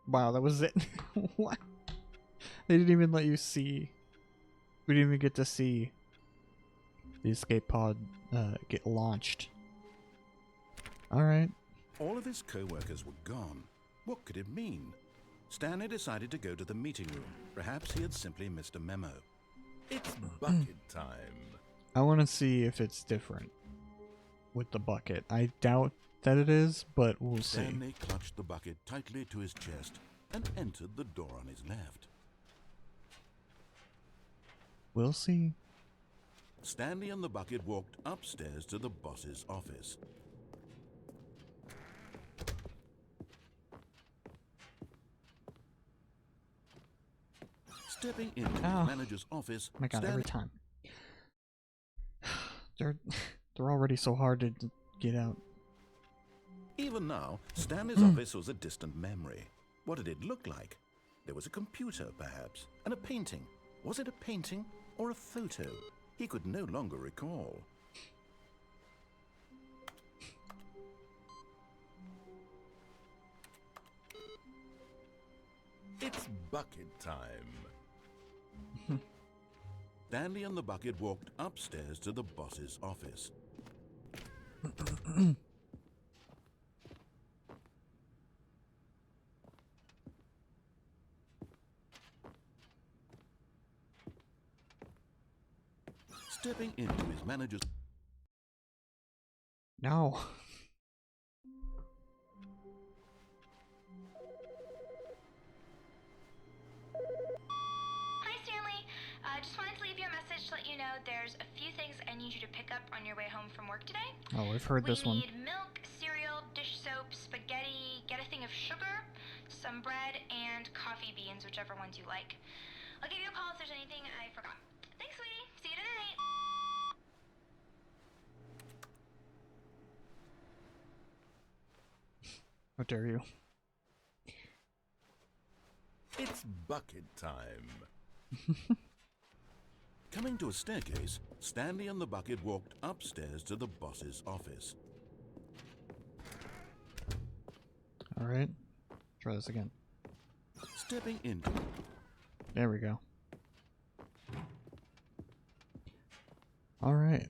Wow, that was it. What? They didn't even let you see. We didn't even get to see the escape pod get launched. Alright. All of his co-workers were gone. What could it mean? Stanley decided to go to the meeting room. Perhaps he had simply missed a memo. It's bucket time. I want to see if it's different with the bucket. I doubt that it is, but we'll see. Stanley clutched the bucket tightly to his chest and entered the door on his left. We'll see. Stanley and the bucket walked upstairs to the boss's office. Stepping into his manager's office, Oh my god, Stanley every time. They're already so hard to get out. Even now, Stanley's office was a distant memory. What did it look like? There was a computer, perhaps, and a painting. Was it a painting or a photo? He could no longer recall. It's bucket time. Stanley and the bucket walked upstairs to the boss's office. Stepping into his manager's... No. Hi, Stanley. Just wanted to leave you a message to let you know there's a few things I need you to pick up on your way home from work today. Oh, I've heard this one. We need milk, cereal, dish soap, spaghetti, get a thing of sugar, some bread, and coffee beans, whichever ones you like. I'll give you a call if there's anything I forgot. Thanks, sweetie. See you tonight. How dare you? It's bucket time. Coming to a staircase, Stanley and the bucket walked upstairs to the boss's office. Alright. Try this again. Stepping into... There we go. Alright.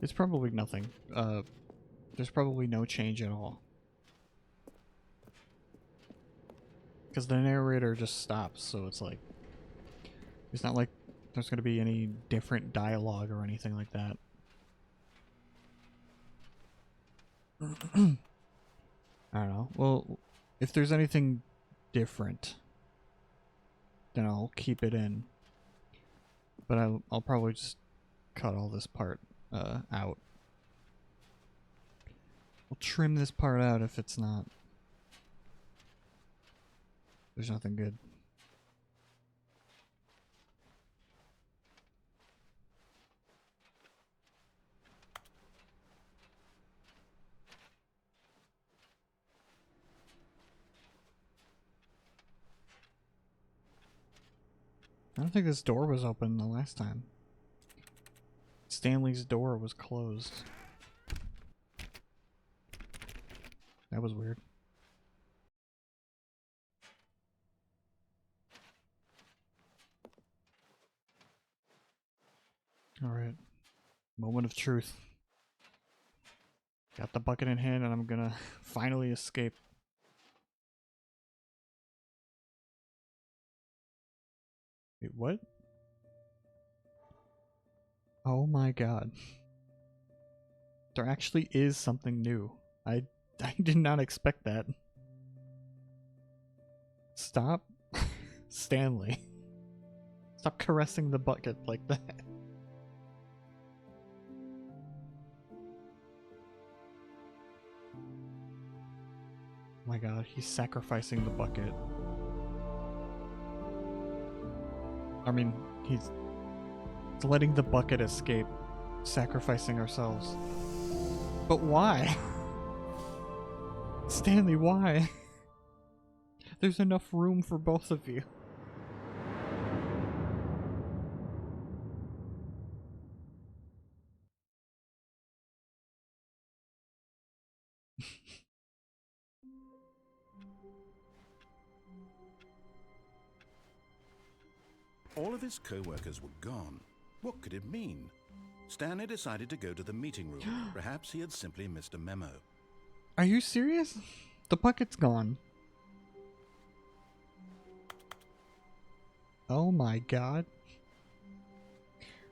It's probably nothing. There's probably no change at all. Because the narrator just stops, so it's like... It's not like there's going to be any different dialogue or anything like that. I don't know. Well, if there's anything different, then I'll keep it in. But I'll probably just cut all this part out. I'll trim this part out if it's not... There's nothing good. I don't think this door was open the last time. Stanley's door was closed. That was weird. Alright. Moment of truth. Got the bucket in hand and I'm gonna finally escape. Wait, what? Oh my god. There actually is something new. I did not expect that. Stop. Stanley. Stop caressing the bucket like that. Oh my god, he's sacrificing the bucket. I mean, he's letting the bucket escape, sacrificing ourselves. But why? Stanley, why? There's enough room for both of you. All of his co-workers were gone. What could it mean? Stanley decided to go to the meeting room. Perhaps he had simply missed a memo. Are you serious? The bucket's gone. Oh my god.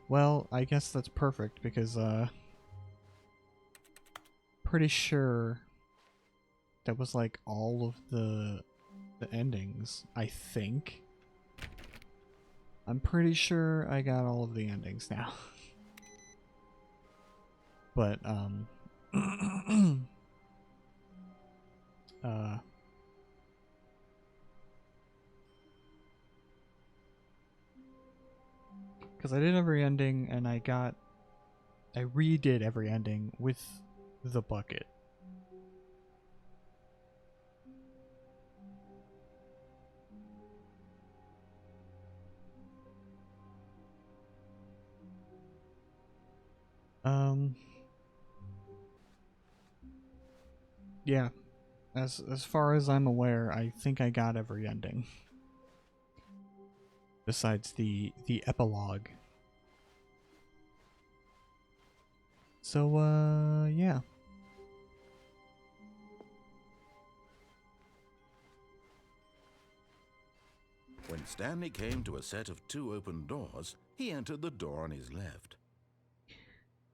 Well, I guess that's perfect because, pretty sure that was like all of the endings, I think. I'm pretty sure I got all of the endings now. But, because I did every ending and I redid every ending with the bucket. yeah, as far as I'm aware, I think I got every ending. Besides the epilogue. So, yeah. When Stanley came to a set of 2 open doors, he entered the door on his left.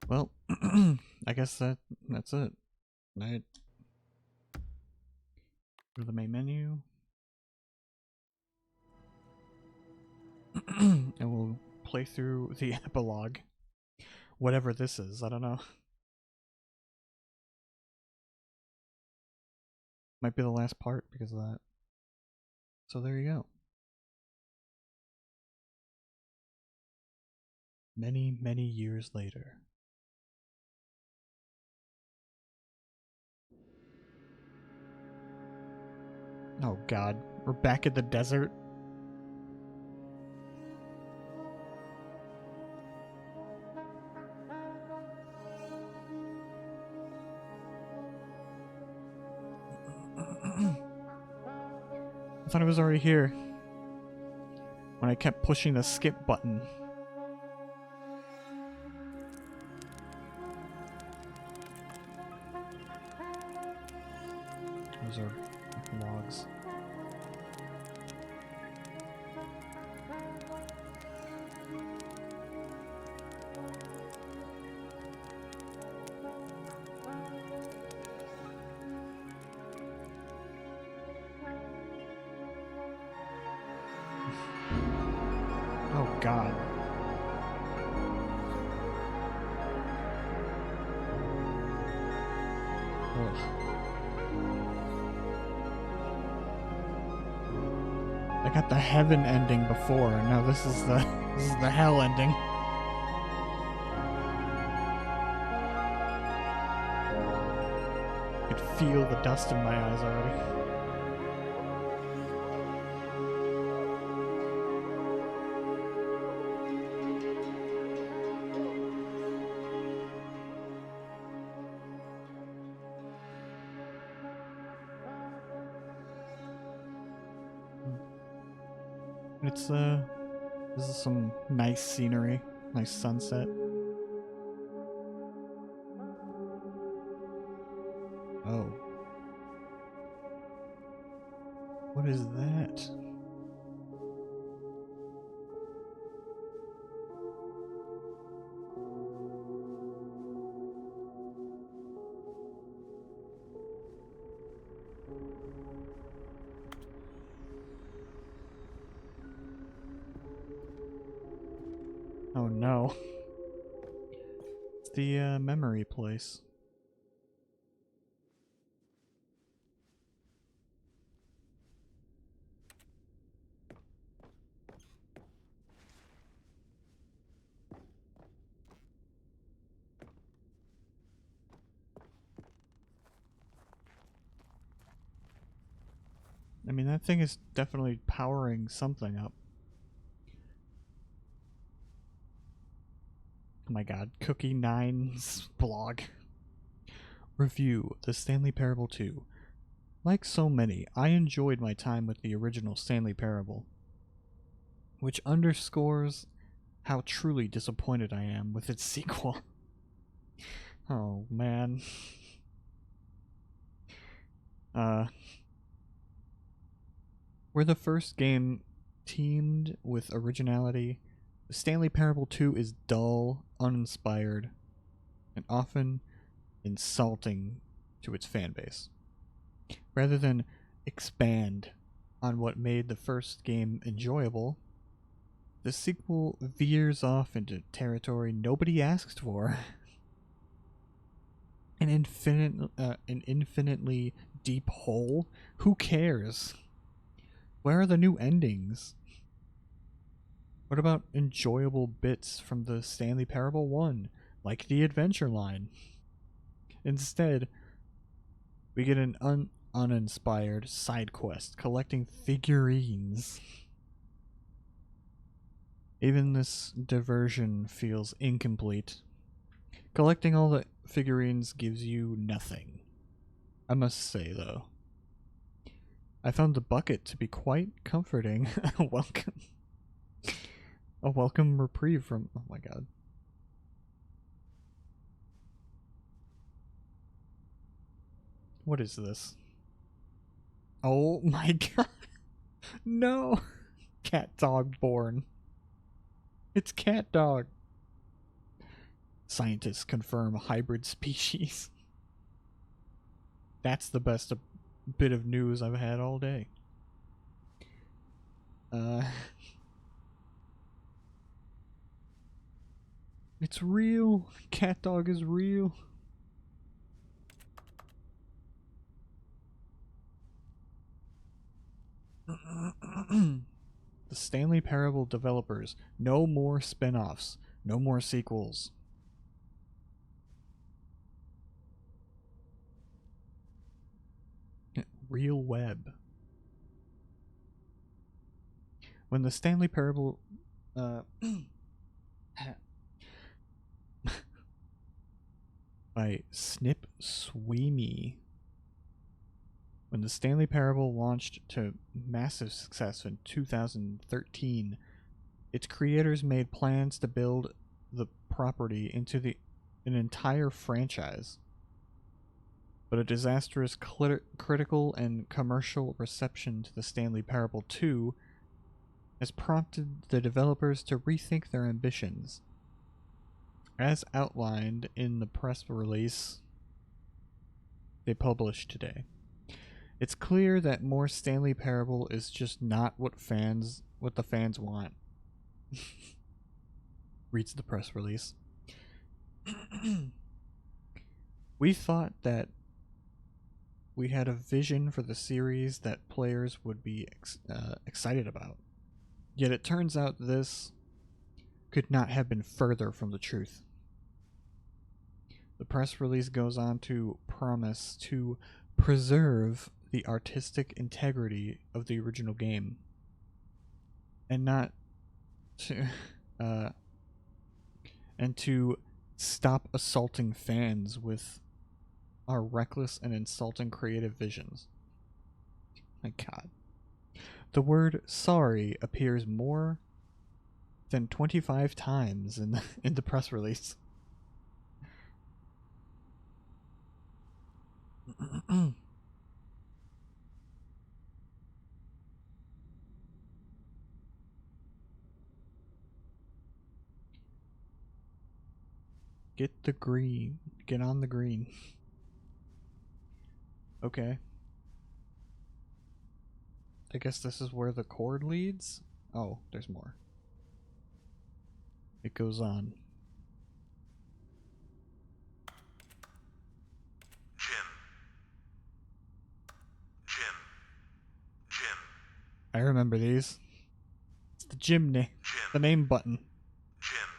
Well, I guess that's it. Right. Go to the main menu. And we'll play through the epilogue. Whatever this is, I don't know. Might be the last part because of that. So there you go. Many, many years later. Oh god, we're back in the desert. I thought I was already here when I kept pushing the skip button. Those are logs. Oh god. Ugh. I got the heaven ending before, now this is the hell ending. I could feel the dust in my eyes already. It's this is some nice scenery, nice sunset. Oh. What is that? Oh no. It's the memory place. I mean, that thing is definitely powering something up. Oh my god, Cookie Nine's blog. Review, The Stanley Parable 2. Like so many, I enjoyed my time with the original Stanley Parable, which underscores how truly disappointed I am with its sequel. Oh man. Where the first game teamed with originality, Stanley Parable 2 is dull, uninspired, and often insulting to its fanbase. Rather than expand on what made the first game enjoyable, the sequel veers off into territory nobody asked for. An infinitely deep hole? Who cares? Where are the new endings? What about enjoyable bits from the Stanley Parable 1, like the adventure line? Instead, we get an uninspired side quest collecting figurines. Even this diversion feels incomplete. Collecting all the figurines gives you nothing. I must say, though, I found the bucket to be quite comforting. Welcome. A welcome reprieve from... Oh my god. What is this? Oh my god. No. Cat dog born. It's cat dog. Scientists confirm hybrid species. That's the best bit of news I've had all day. It's real. Cat dog is real. The Stanley Parable developers. No more spin-offs. No more sequels. Real web. When the Stanley Parable by Snip Sweemy. When the Stanley Parable launched to massive success in 2013, its creators made plans to build the property into an entire franchise. But a disastrous critical and commercial reception to the Stanley Parable 2 has prompted the developers to rethink their ambitions. As outlined in the press release they published today, it's clear that more Stanley Parable is just not what the fans want. Reads the press release. We thought that we had a vision for the series that players would be excited about. Yet it turns out this could not have been further from the truth. The press release goes on to promise to preserve the artistic integrity of the original game and not to and to stop assaulting fans with our reckless and insulting creative visions. My god. The word sorry appears more than 25 times in the press release. Get the green. Get on the green. Okay. I guess this is where the cord leads? Oh, there's more. It goes on. Jim. I remember these. It's the Jim name. The name button. Jim.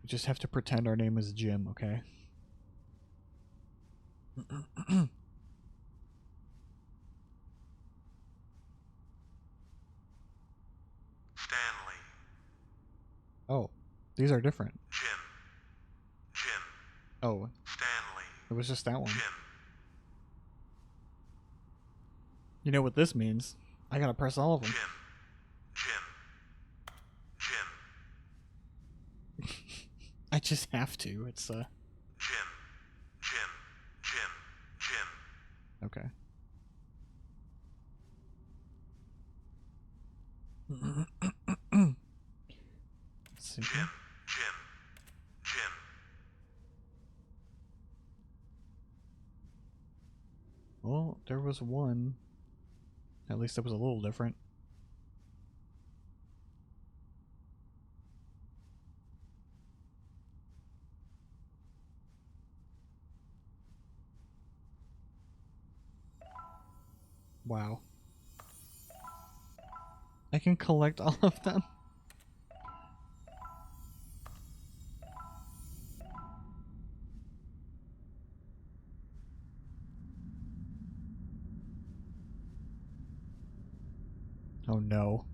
We just have to pretend our name is Jim, okay? Stanley. Oh, these are different. Jim. Oh, Stanley. it was just that one. Jim. You know what this means. I gotta press all of them. Jim. I just have to. It's Jim. Okay. See. Jim. Well, there was one. At least it was a little different. Wow. I can collect all of them. Oh no.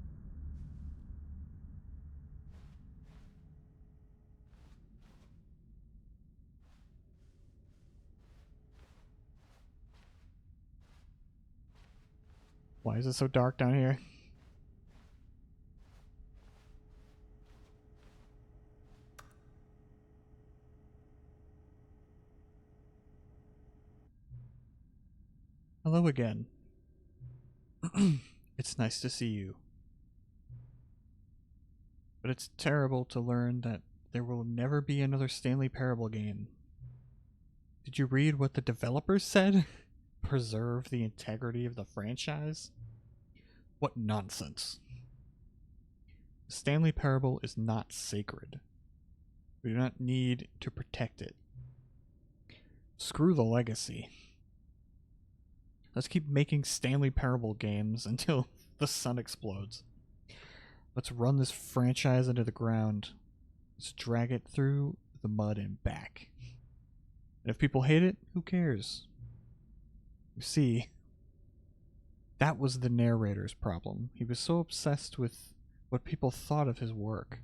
Why is it so dark down here? Hello again. It's nice to see you. But it's terrible to learn that there will never be another Stanley Parable game. Did you read what the developers said? Preserve the integrity of the franchise? What nonsense. The Stanley Parable is not sacred. We do not need to protect it. Screw the legacy. Let's keep making Stanley Parable games until the sun explodes. Let's run this franchise into the ground. Let's drag it through the mud and back. And if people hate it, who cares? You see, that was the narrator's problem. He was so obsessed with what people thought of his work.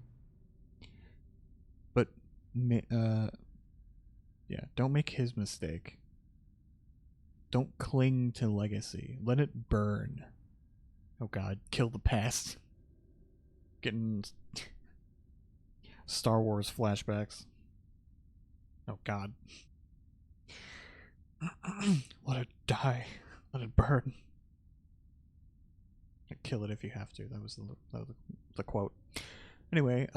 But, yeah, don't make his mistake. Don't cling to legacy. Let it burn. Oh god, kill the past. Getting Star Wars flashbacks. Oh god. Let it die. Let it burn. Kill it if you have to. That was the quote. Anyway,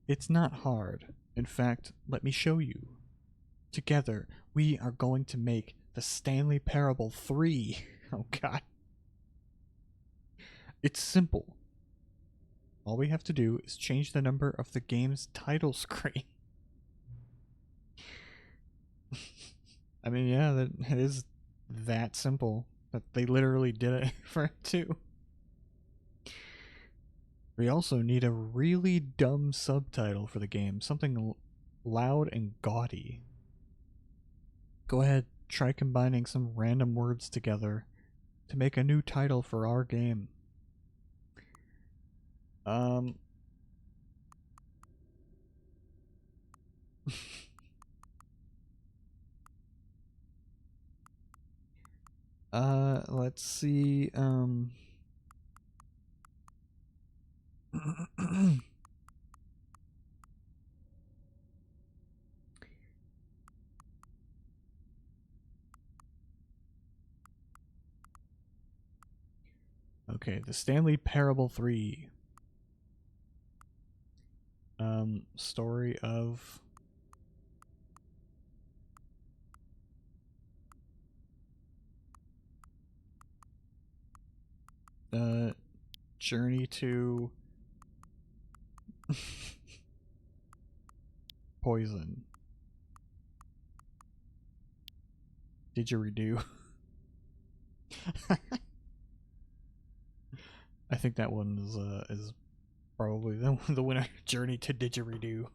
it's not hard. In fact, let me show you. Together, we are going to make the Stanley Parable 3. Oh god. It's simple. All we have to do is change the number of the game's title screen. I mean, yeah, that it is that simple. That they literally did it for it too. We also need a really dumb subtitle for the game. Something loud and gaudy. Go ahead, try combining some random words together to make a new title for our game. Let's see, okay, the Stanley Parable 3. Story of journey to poison. Didgeridoo. I think that one is probably the winner. Journey to Didgeridoo.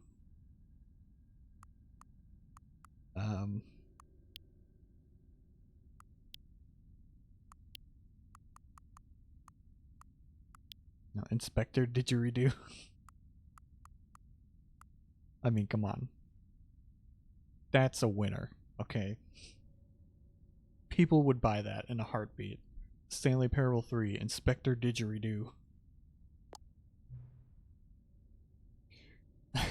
No, Inspector Didgeridoo. I mean, come on. That's a winner, okay? People would buy that in a heartbeat. Stanley Parable 3, Inspector Didgeridoo. God.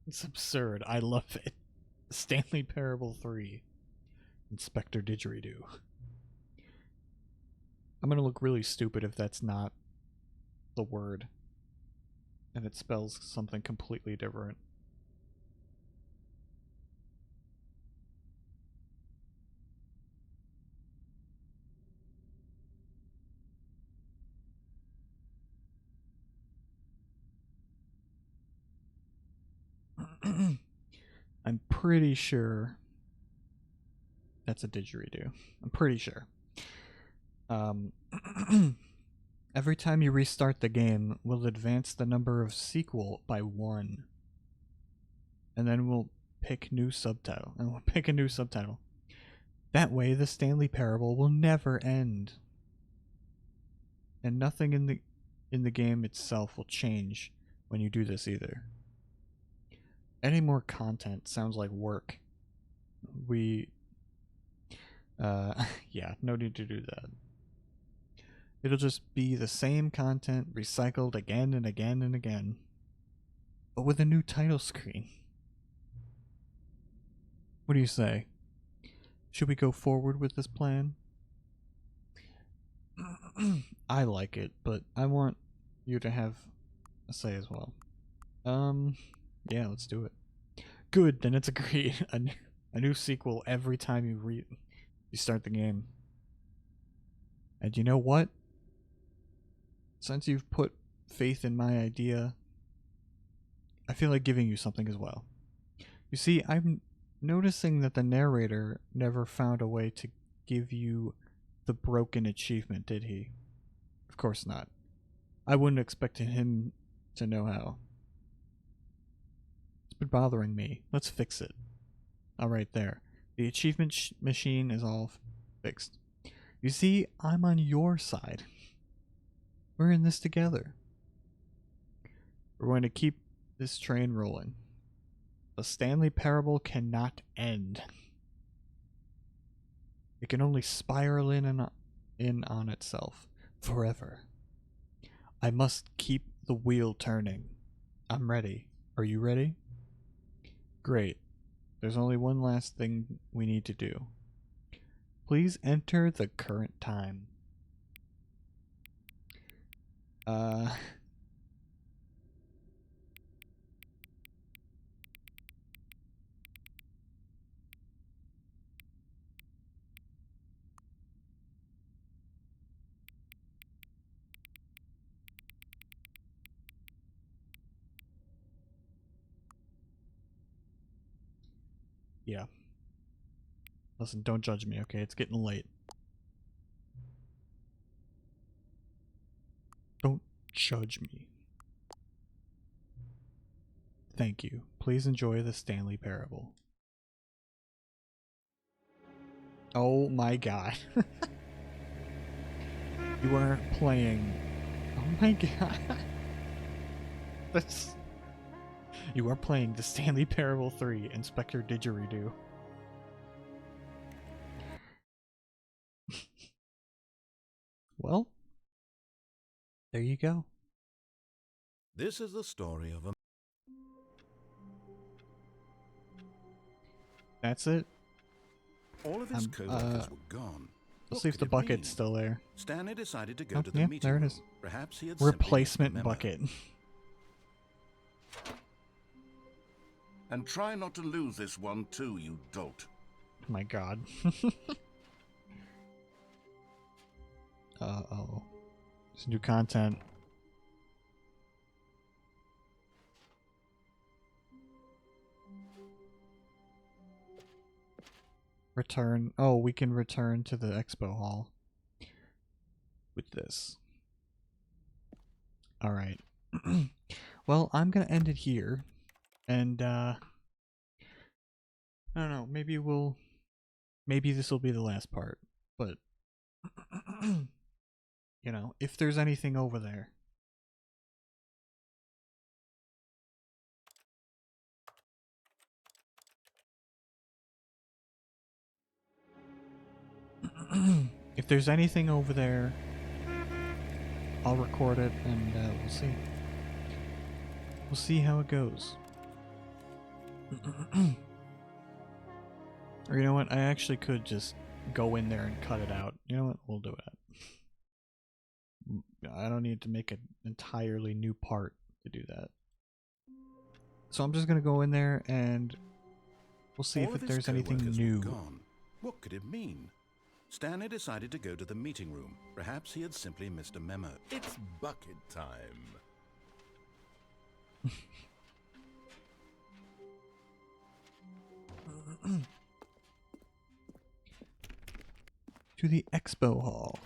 It's absurd. I love it. Stanley Parable 3, Inspector Didgeridoo. I'm gonna look really stupid if that's not the word. And it spells something completely different. I'm pretty sure that's a didgeridoo. I'm pretty sure. Every time you restart the game, we'll advance the number of sequel by 1. And then we'll pick new subtitle. And we'll pick a new subtitle. That way the Stanley Parable will never end. And nothing in the game itself will change when you do this either. Any more content sounds like work. Yeah, no need to do that. It'll just be the same content recycled again and again and again, but with a new title screen. What do you say? Should we go forward with this plan? I like it, but I want you to have a say as well. Yeah, let's do it. Good, then it's agreed. A new sequel every time you start the game. And you know what? Since you've put faith in my idea, I feel like giving you something as well. You see, I'm noticing that the narrator never found a way to give you the broken achievement, did he? Of course not. I wouldn't expect him to know how. It's been bothering me. Let's fix it. Alright, there. The achievement machine is all fixed. You see, I'm on your side. We're in this together. We're going to keep this train rolling. The Stanley parable cannot end. It can only spiral in on itself forever. I must keep the wheel turning. I'm ready. Are you ready? Great. There's only one last thing we need to do. Please enter the current time. Yeah. Listen, don't judge me, okay? It's getting late. Don't judge me. Thank you. Please enjoy the Stanley parable. Oh my god. You are playing. Oh my god. That's. You are playing the Stanley Parable 3 Inspector Didgeridoo. Well, there you go. This is the story of a... That's it. All of his co-workers were gone. Let's What see if could the it bucket's mean? still there. Stanley decided to go Oh, to the yeah, meeting there it room. is. Perhaps he had Replacement simply missed the bucket. memo. And try not to lose this one too, you dolt. My god. Uh-oh. There's new content. Return. Oh, we can return to the expo hall with this. Alright. Well, I'm gonna end it here. And, I don't know, maybe this will be the last part. But, you know, if there's anything over there. If there's anything over there, I'll record it and we'll see. We'll see how it goes. Or you know what? I actually could just go in there and cut it out. You know what? We'll do that. I don't need to make an entirely new part to do that. So I'm just gonna go in there and we'll see All if of his there's anything co-workers were new. gone. What could it mean? Stanley decided to go to the meeting room. Perhaps he had simply missed a memo. It's bucket time. To the expo hall.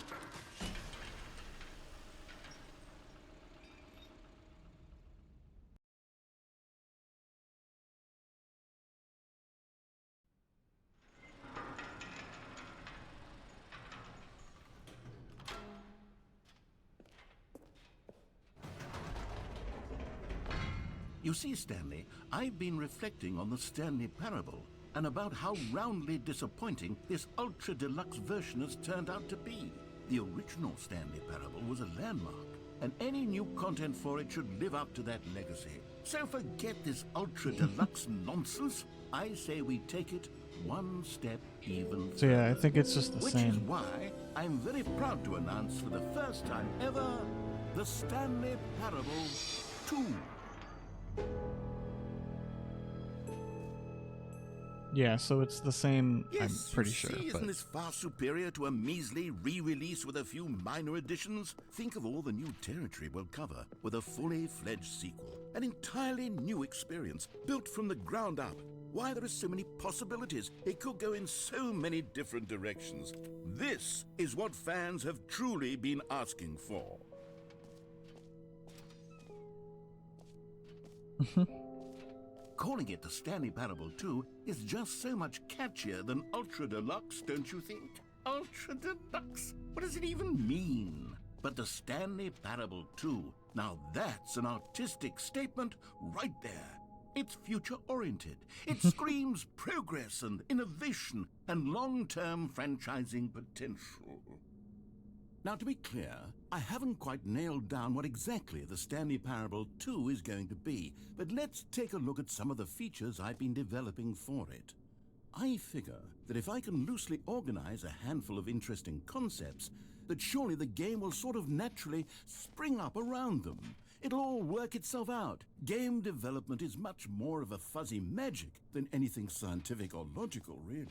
You see, Stanley, I've been reflecting on the Stanley parable. and about how roundly disappointing this ultra deluxe version has turned out to be. The original Stanley Parable was a landmark, and any new content for it should live up to that legacy. So forget this ultra deluxe nonsense. I say we take it one step even further. So yeah, I think it's just the Which same. is why I'm very proud to announce for the first time ever, the Stanley Parable 2. Yeah, so it's the same, Yes, I'm pretty you sure. see, But isn't this far superior to a measly re-release with a few minor additions? Think of all the new territory we'll cover with a fully fledged sequel. An entirely new experience, built from the ground up. Why, there are so many possibilities. It could go in so many different directions. This is what fans have truly been asking for. Calling it the Stanley Parable 2 is just so much catchier than Ultra Deluxe, don't you think? Ultra Deluxe? What does it even mean? But the Stanley Parable 2, now that's an artistic statement right there. It's future-oriented. It screams progress and innovation and long-term franchising potential. Now, to be clear, I haven't quite nailed down what exactly the Stanley Parable 2 is going to be, but let's take a look at some of the features I've been developing for it. I figure that if I can loosely organize a handful of interesting concepts, that surely the game will sort of naturally spring up around them. It'll all work itself out. Game development is much more of a fuzzy magic than anything scientific or logical, really.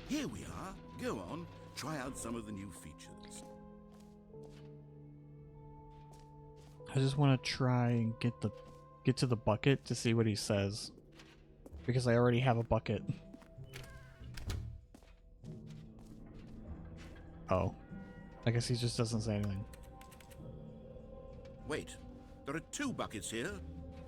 Here we are. Go on, try out some of the new features. I just want to try and get to the bucket to see what he says, because I already have a bucket. Oh, I guess he just doesn't say anything. Wait, there are 2 buckets here.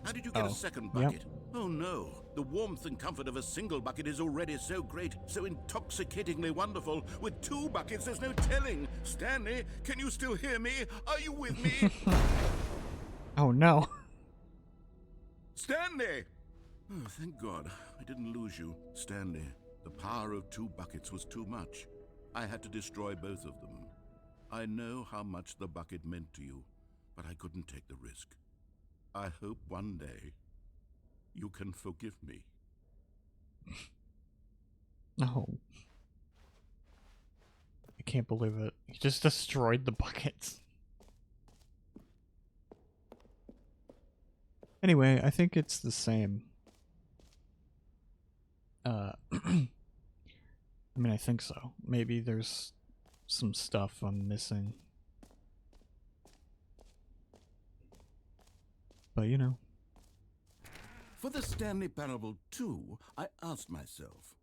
How did you get Oh, a second yep. bucket? Oh no, the warmth and comfort of a single bucket is already so great, so intoxicatingly wonderful. With 2 buckets, there's no telling. Stanley, can you still hear me? Are you with me? Oh no. Stanley! Oh, thank God, I didn't lose you. Stanley, the power of 2 buckets was too much. I had to destroy both of them. I know how much the bucket meant to you, but I couldn't take the risk. I hope one day you can forgive me. No. I can't believe it. He just destroyed the buckets. Anyway, I think it's the same. I mean, I think so. Maybe there's some stuff I'm missing. But you know. For the Stanley Parable 2, I asked myself,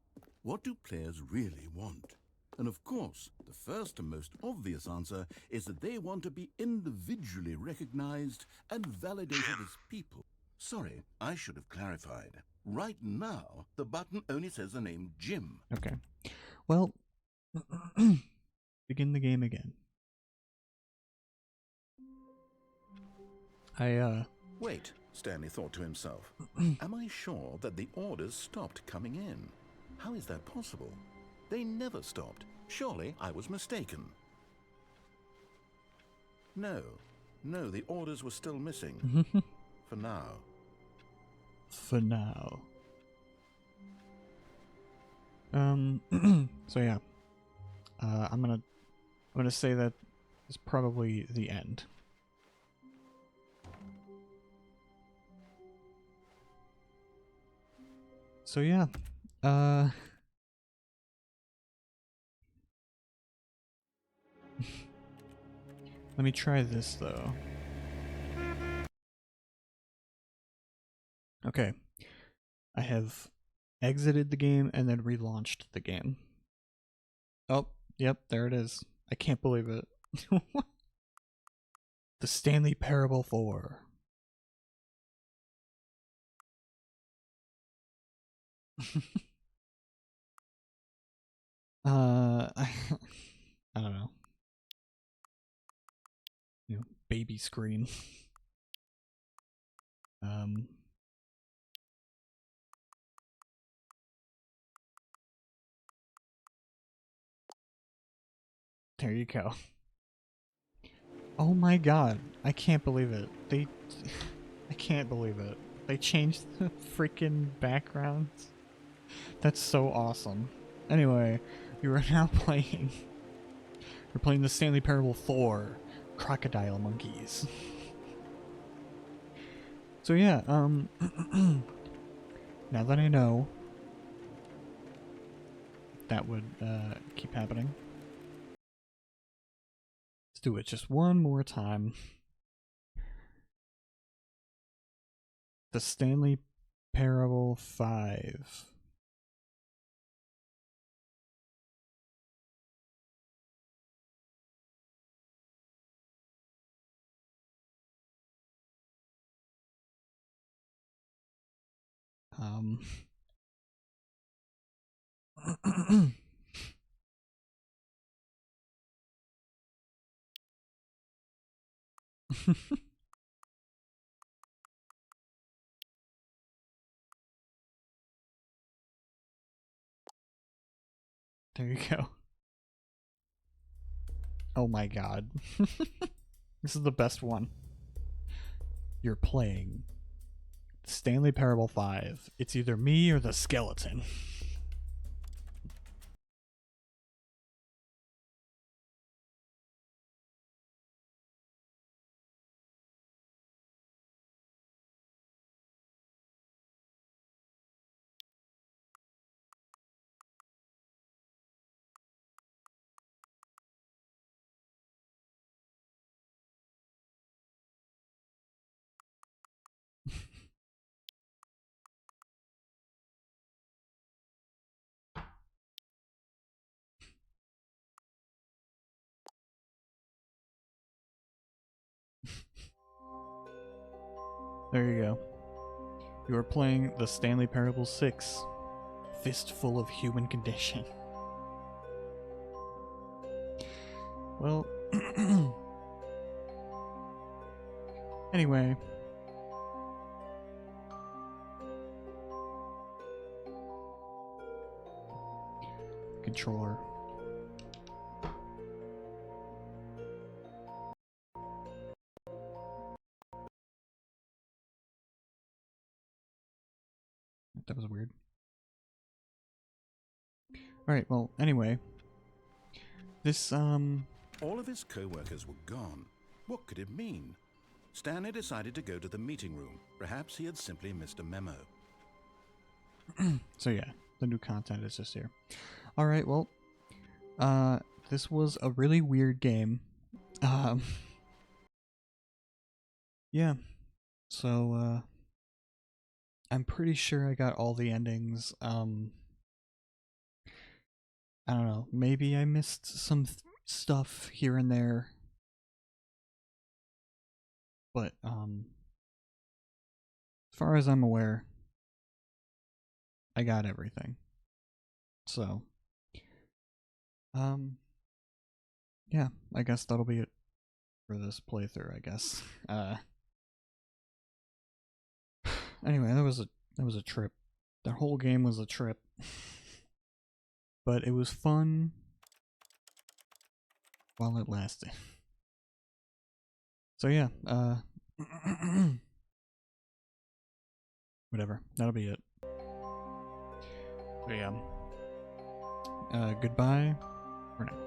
what do players really want? And of course, the first and most obvious answer is that they want to be individually recognized and validated as people. Sorry, I should have clarified. Right now, the button only says the name Jim. Okay. Well, begin the game again. Wait, Stanley thought to himself. Am I sure that the orders stopped coming in? How is that possible? They never stopped. Surely I was mistaken. No, the orders were still missing. For now. For now. So yeah. I'm gonna say that is probably the end. So yeah. Let me try this though. Okay. I have exited the game and then relaunched the game. Oh, yep, there it is. I can't believe it. The Stanley Parable 4. I don't know. You know, baby screen. There you go. Oh my god, I can't believe it. I can't believe it. They changed the freaking backgrounds. That's so awesome. Anyway, you are now playing. You're playing the Stanley Parable 4, Crocodile Monkeys. So yeah, now that I know that would keep happening, let's do it just one more time. The Stanley Parable 5. There you go. Oh my god. This is the best one. You're playing Stanley Parable 5. It's either me or the skeleton. There you go. You are playing the Stanley Parable 6, Fistful of Human Condition. Well, anyway. Controller. That was weird. Alright, well, anyway. This, All of his co-workers were gone. What could it mean? Stanley decided to go to the meeting room. Perhaps he had simply missed a memo. So yeah, the new content is just here. Alright, well, this was a really weird game. Yeah, so, I'm pretty sure I got all the endings. I don't know, maybe I missed some stuff here and there. But, as far as I'm aware, I got everything. So, yeah, I guess that'll be it for this playthrough, I guess. Anyway, that was a trip. The whole game was a trip. But it was fun while it lasted. So yeah, whatever. That'll be it. But yeah. Goodbye for now.